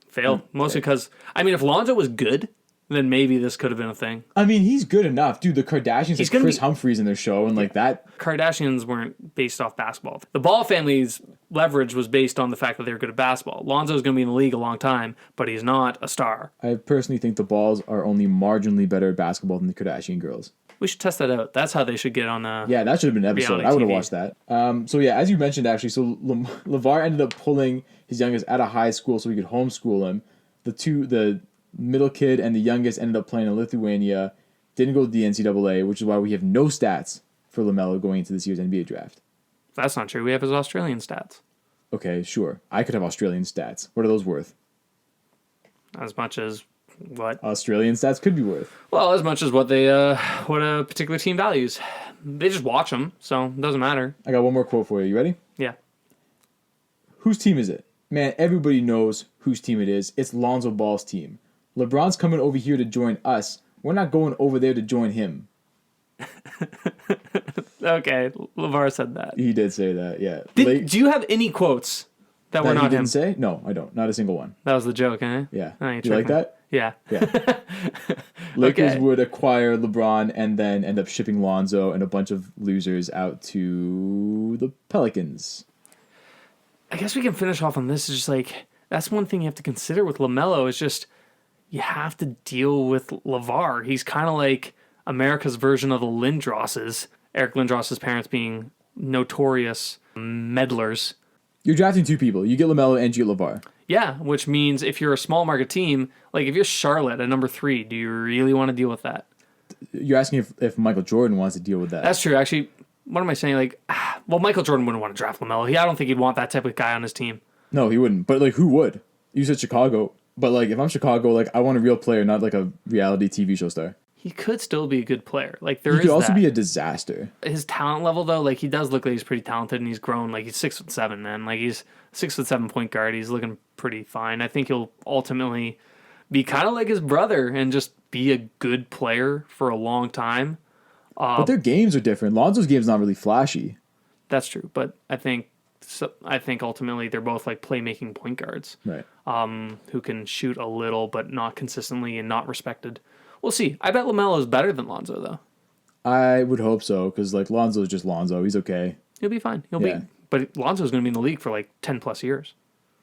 Failed. Mostly because, I mean, if Lonzo was good, then maybe this could have been a thing. I mean, he's good enough. Dude, the Kardashians He's had Chris be- Humphries in their show, and like that. Kardashians weren't based off basketball. The Ball family's leverage was based on the fact that they were good at basketball. Lonzo's going to be in the league a long time, but he's not a star. I personally think the Balls are only marginally better at basketball than the Kardashian girls. We should test that out. That's how they should get on the... Yeah, that should have been an episode. reality I would have TV. watched that. So yeah, as you mentioned, actually, so Lavar ended up pulling his youngest out of high school so he could homeschool him. The middle kid and the youngest ended up playing in Lithuania, didn't go to the NCAA, which is why we have no stats for LaMelo going into this year's NBA draft. That's not true. We have his Australian stats. Okay, sure. I could have Australian stats. What are those worth? As much as what? Australian stats could be worth. Well, as much as what what a particular team values. They just watch them, so it doesn't matter. I got one more quote for you. You ready? Yeah. Whose team is it? Man, everybody knows whose team it is. It's Lonzo Ball's team. LeBron's coming over here to join us. We're not going over there to join him. Okay, LeVar said that. He did say that, yeah. Do you have any quotes that were that he not didn't him? say? No, I don't. Not a single one. That was the joke, eh? Yeah. Oh, you Do you like tricked me. that? Yeah. Yeah. Lakers Okay. would acquire LeBron and then end up shipping Lonzo and a bunch of losers out to the Pelicans. I guess we can finish off on this. It's just like, that's one thing you have to consider with LaMelo is just, you have to deal with LeVar. He's kind of like America's version of the Lindrosses. Eric Lindros's parents being notorious meddlers. You're drafting two people. You get LaMelo and you get LeVar. Yeah, which means if you're a small market team, like if you're Charlotte at number 3, do you really want to deal with that? You're asking if Michael Jordan wants to deal with that. That's true. Actually, what am I saying? Like, well, Michael Jordan wouldn't want to draft LaMelo. I don't think he'd want that type of guy on his team. No, he wouldn't. But, like, who would? You said Chicago. But, like, if I'm Chicago, like, I want a real player, not, like, a reality TV show star. He could still be a good player. Like, He could also be a disaster. His talent level, though, like, he does look like he's pretty talented and he's grown. Like, he's 6'7", man. Like, he's 6'7" point guard. He's looking pretty fine. I think he'll ultimately be kind of like his brother and just be a good player for a long time. But their games are different. Lonzo's game's not really flashy. That's true. But I think ultimately they're both like playmaking point guards. Right. Who can shoot a little, but not consistently and not respected. We'll see. I bet LaMelo is better than Lonzo, though. I would hope so, because, like, Lonzo's just Lonzo. He's okay. He'll be fine. Yeah. But Lonzo's going to be in the league for like 10 plus years.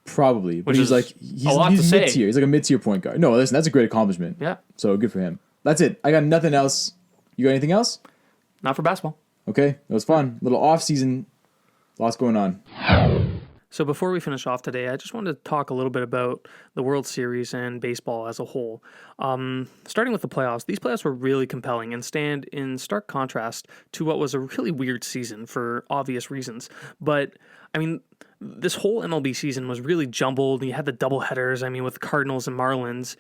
Probably. But Which he's is like, a lot to he's say. mid-tier. He's like a mid-tier point guard. No, listen, that's a great accomplishment. Yeah. So good for him. That's it. I got nothing else. You got anything else? Not for basketball. Okay. That was fun. Little off-season. Lots going on. So before we finish off today, I just wanted to talk a little bit about the World Series and baseball as a whole. Starting with the playoffs, these playoffs were really compelling and stand in stark contrast to what was a really weird season for obvious reasons. But, I mean, this whole MLB season was really jumbled. You had the doubleheaders, I mean, with Cardinals and Marlins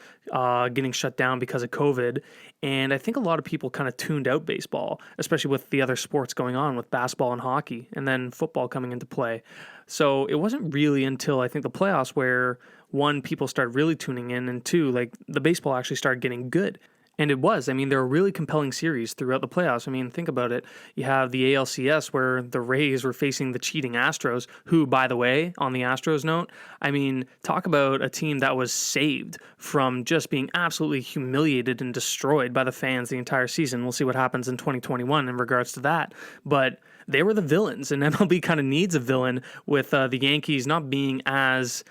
getting shut down because of COVID. And I think a lot of people kind of tuned out baseball, especially with the other sports going on with basketball and hockey, and then football coming into play. So it wasn't really until I think the playoffs where, one, people started really tuning in, and two, like the baseball actually started getting good. And it was. I mean, there were really compelling series throughout the playoffs. I mean, think about it. You have the ALCS where the Rays were facing the cheating Astros, who, by the way, on the Astros note, I mean, talk about a team that was saved from just being absolutely humiliated and destroyed by the fans the entire season. We'll see what happens in 2021 in regards to that. But they were the villains, and MLB kind of needs a villain with the Yankees not being as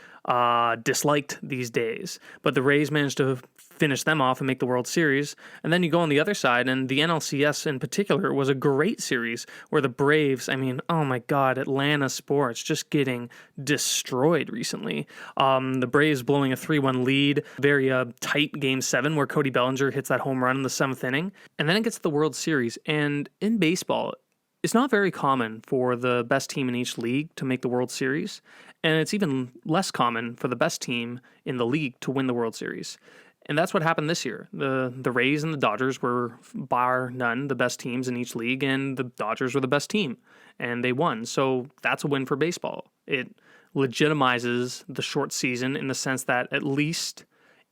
disliked these days. But the Rays managed to finish them off and make the World Series. And then you go on the other side, and the NLCS in particular was a great series where the Braves, I mean, oh my God, Atlanta sports just getting destroyed recently. The Braves blowing a 3-1 lead, very tight Game 7 where Cody Bellinger hits that home run in the 7th inning. And then it gets to the World Series. And in baseball, it's not very common for the best team in each league to make the World Series, and it's even less common for the best team in the league to win the World Series. And that's what happened this year. The Rays and the Dodgers were, bar none, the best teams in each league, and the Dodgers were the best team, and they won. So that's a win for baseball. It legitimizes the short season in the sense that at least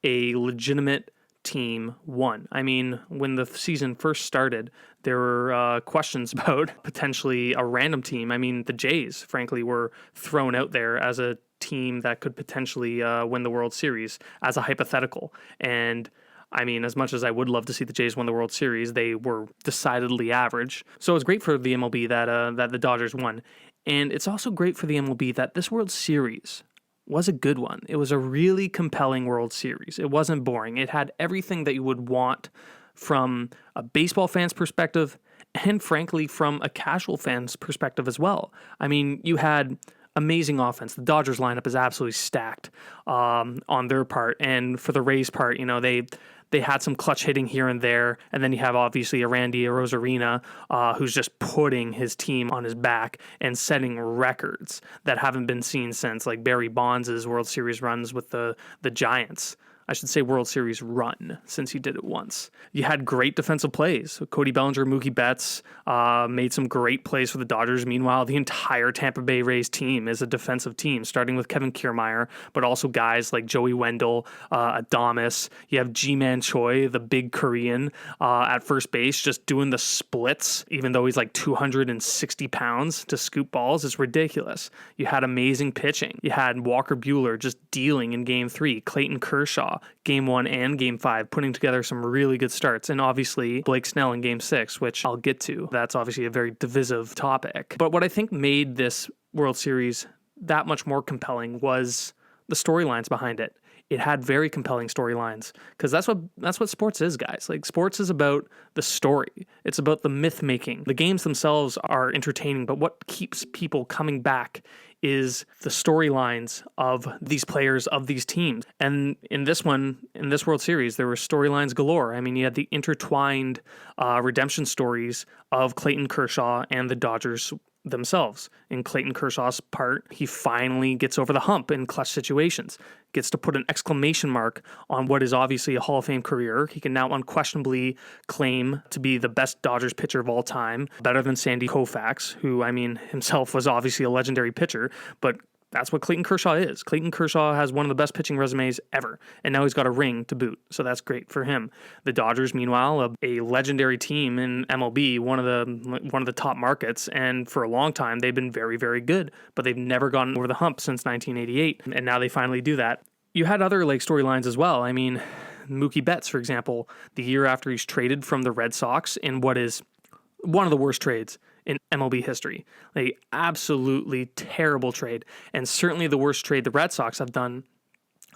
a legitimate team won. I mean, when the season first started, there were questions about potentially a random team. I mean, the Jays, frankly, were thrown out there as a team that could potentially win the World Series as a hypothetical. And I mean, as much as I would love to see the Jays win the World Series, they were decidedly average. So it was great for the MLB that the Dodgers won. And it's also great for the MLB that this World Series was a good one. It was a really compelling World Series. It wasn't boring. It had everything that you would want from a baseball fan's perspective and, frankly, from a casual fan's perspective as well. I mean, you had amazing offense. The Dodgers lineup is absolutely stacked on their part. And for the Rays part, they had some clutch hitting here and there. And then you have obviously a Randy Arozarena who's just putting his team on his back and setting records that haven't been seen since like Barry Bonds' World Series runs with the Giants. I should say World Series run, since he did it once. You had great defensive plays. Cody Bellinger, Mookie Betts made some great plays for the Dodgers. Meanwhile, the entire Tampa Bay Rays team is a defensive team, starting with Kevin Kiermaier, but also guys like Joey Wendell, Adames. You have Ji-Man Choi, the big Korean, at first base, just doing the splits, even though he's like 260 pounds to scoop balls. It's ridiculous. You had amazing pitching. You had Walker Buehler just dealing in Game 3, Clayton Kershaw, Game 1 and Game 5, putting together some really good starts. And obviously, Blake Snell in Game 6, which I'll get to. That's obviously a very divisive topic. But what I think made this World Series that much more compelling was the storylines behind it. It had very compelling storylines because that's what sports is, guys. Like, sports is about the story. It's about the myth making. The games themselves are entertaining, but what keeps people coming back is the storylines of these players, of these teams. And in this World Series, there were storylines galore. I mean, you had the intertwined redemption stories of Clayton Kershaw and the Dodgers themselves. In Clayton Kershaw's part, he finally gets over the hump in clutch situations, gets to put an exclamation mark on what is obviously a Hall of Fame career. He can now unquestionably claim to be the best Dodgers pitcher of all time, better than Sandy Koufax, who, I mean, himself was obviously a legendary pitcher, but that's what Clayton Kershaw is. Clayton Kershaw has one of the best pitching resumes ever, and now he's got a ring to boot, so that's great for him. The Dodgers, meanwhile, a legendary team in MLB, one of the top markets, and for a long time they've been very, very good, but they've never gotten over the hump since 1988, and now they finally do that. You had other storylines as well. I mean, Mookie Betts, for example, the year after he's traded from the Red Sox in what is one of the worst trades in MLB history. Like, absolutely terrible trade, and certainly the worst trade the Red Sox have done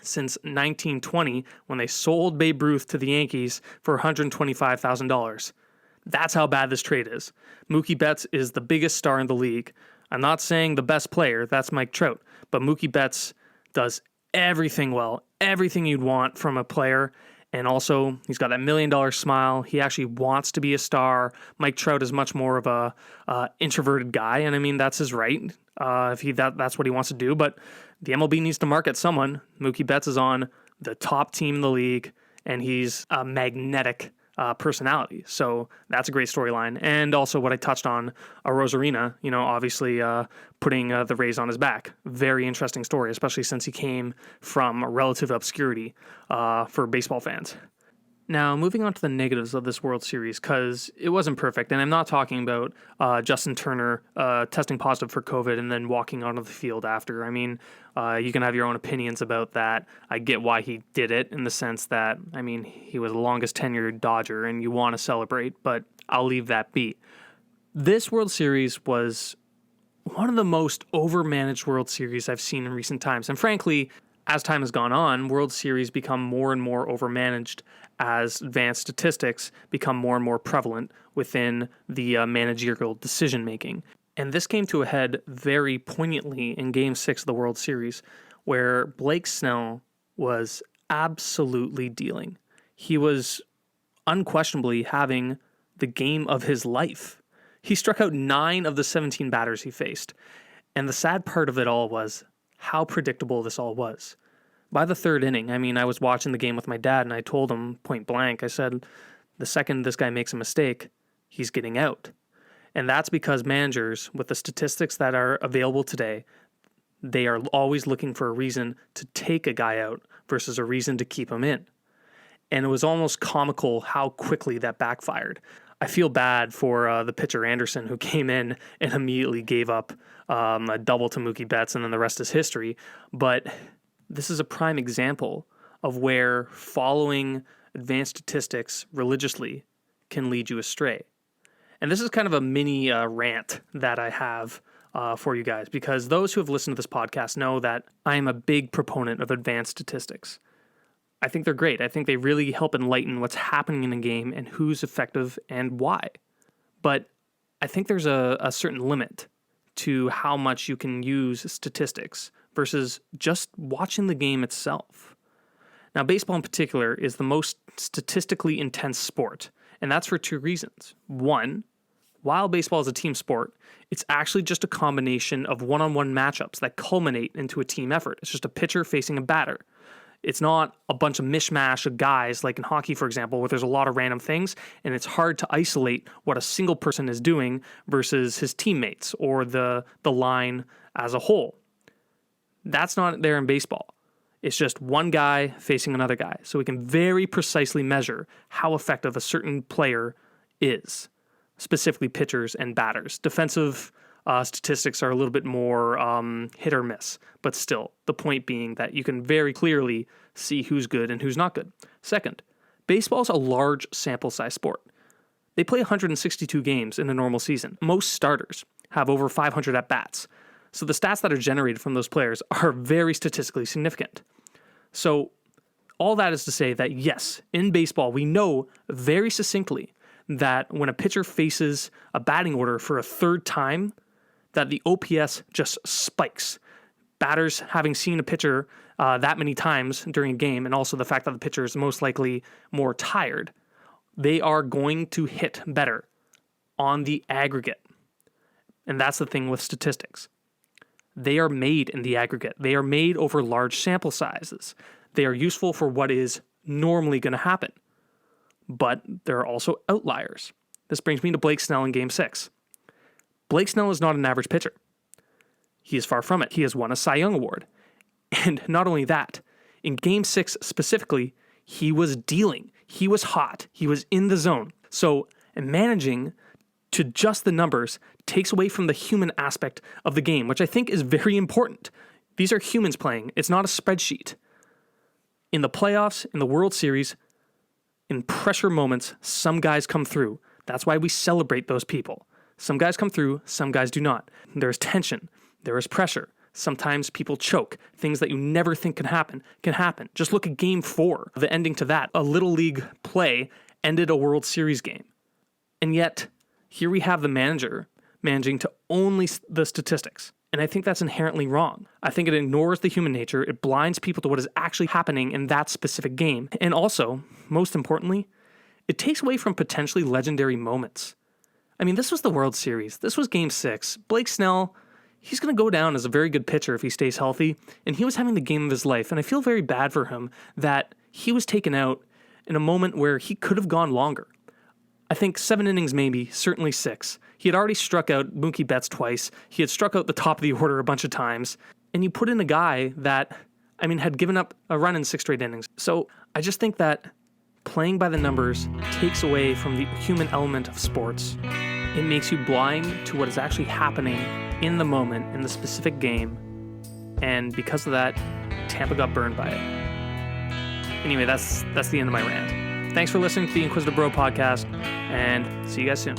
since 1920 when they sold Babe Ruth to the Yankees for $125,000. That's how bad this trade is. Mookie Betts is the biggest star in the league. I'm not saying the best player, that's Mike Trout, but Mookie Betts does everything well, everything you'd want from a player. And also, he's got that $1 million smile. He actually wants to be a star. Mike Trout is much more of a introverted guy, and I mean, that's his right. That's what he wants to do. But the MLB needs to market someone. Mookie Betts is on the top team in the league, and he's a magnetic personality. So that's a great storyline. And also what I touched on, Arozarena, obviously putting the Rays on his back. Very interesting story, especially since he came from relative obscurity for baseball fans. Now, moving on to the negatives of this World Series, because it wasn't perfect, and I'm not talking about Justin Turner testing positive for COVID and then walking onto the field after. I mean, you can have your own opinions about that. I get why he did it in the sense that, I mean, he was the longest tenured Dodger, and you want to celebrate, but I'll leave that be. This World Series was one of the most overmanaged World Series I've seen in recent times, and frankly, as time has gone on, World Series become more and more overmanaged as advanced statistics become more and more prevalent within the managerial decision-making. And this came to a head very poignantly in Game 6 of the World Series, where Blake Snell was absolutely dealing. He was unquestionably having the game of his life. He struck out 9 of the 17 batters he faced. And the sad part of it all was how predictable this all was. By the third inning, I mean, I was watching the game with my dad, and I told him point blank, I said, the second this guy makes a mistake, he's getting out. And that's because managers, with the statistics that are available today, they are always looking for a reason to take a guy out versus a reason to keep him in. And it was almost comical how quickly that backfired. I feel bad for the pitcher Anderson, who came in and immediately gave up a double to Mookie Betts, and then the rest is history. But this is a prime example of where following advanced statistics religiously can lead you astray. And this is kind of a mini rant that I have for you guys, because those who have listened to this podcast know that I am a big proponent of advanced statistics. I think they're great. I think they really help enlighten what's happening in a game and who's effective and why. But I think there's a certain limit to how much you can use statistics versus just watching the game itself. Now, baseball in particular is the most statistically intense sport, and that's for two reasons. One, while baseball is a team sport, it's actually just a combination of one-on-one matchups that culminate into a team effort. It's just a pitcher facing a batter. It's not a bunch of mishmash of guys like in hockey, for example, where there's a lot of random things, and it's hard to isolate what a single person is doing versus his teammates or the line as a whole. That's not there in baseball. It's just one guy facing another guy. So we can very precisely measure how effective a certain player is, specifically pitchers and batters. Defensive statistics are a little bit more hit or miss, but still, the point being that you can very clearly see who's good and who's not good. Second, baseball is a large sample size sport. They play 162 games in a normal season. Most starters have over 500 at-bats. So the stats that are generated from those players are very statistically significant. So all that is to say that yes, in baseball, we know very succinctly that when a pitcher faces a batting order for a third time, that the OPS just spikes. Batters, having seen a pitcher that many times during a game, and also the fact that the pitcher is most likely more tired, they are going to hit better on the aggregate. And that's the thing with statistics. They are made in the aggregate. They are made over large sample sizes. They are useful for what is normally going to happen. But there are also outliers. This brings me to Blake Snell in Game 6. Blake Snell is not an average pitcher. He is far from it. He has won a Cy Young Award. And not only that, in Game 6 specifically, he was dealing. He was hot. He was in the zone. So managing to just the numbers takes away from the human aspect of the game, which I think is very important. These are humans playing. It's not a spreadsheet. In the playoffs, in the World Series, in pressure moments, some guys come through. That's why we celebrate those people. Some guys come through, some guys do not. There is tension. There is pressure. Sometimes people choke. Things that you never think can happen. Just look at Game 4, the ending to that. A Little League play ended a World Series game. And yet, here we have the manager managing to only the statistics. And I think that's inherently wrong. I think it ignores the human nature. It blinds people to what is actually happening in that specific game. And also, most importantly, it takes away from potentially legendary moments. I mean, this was the World Series. This was Game 6. Blake Snell, he's going to go down as a very good pitcher if he stays healthy, and he was having the game of his life, and I feel very bad for him that he was taken out in a moment where he could have gone longer. I think 7 innings maybe, certainly 6. He had already struck out Mookie Betts twice. He had struck out the top of the order a bunch of times, and you put in a guy that, had given up a run in 6 straight innings. So I just think that playing by the numbers takes away from the human element of sports. It makes you blind to what is actually happening in the moment, in the specific game. And because of that, Tampa got burned by it. Anyway, that's the end of my rant. Thanks for listening to the Inquisitive Bro podcast, and see you guys soon.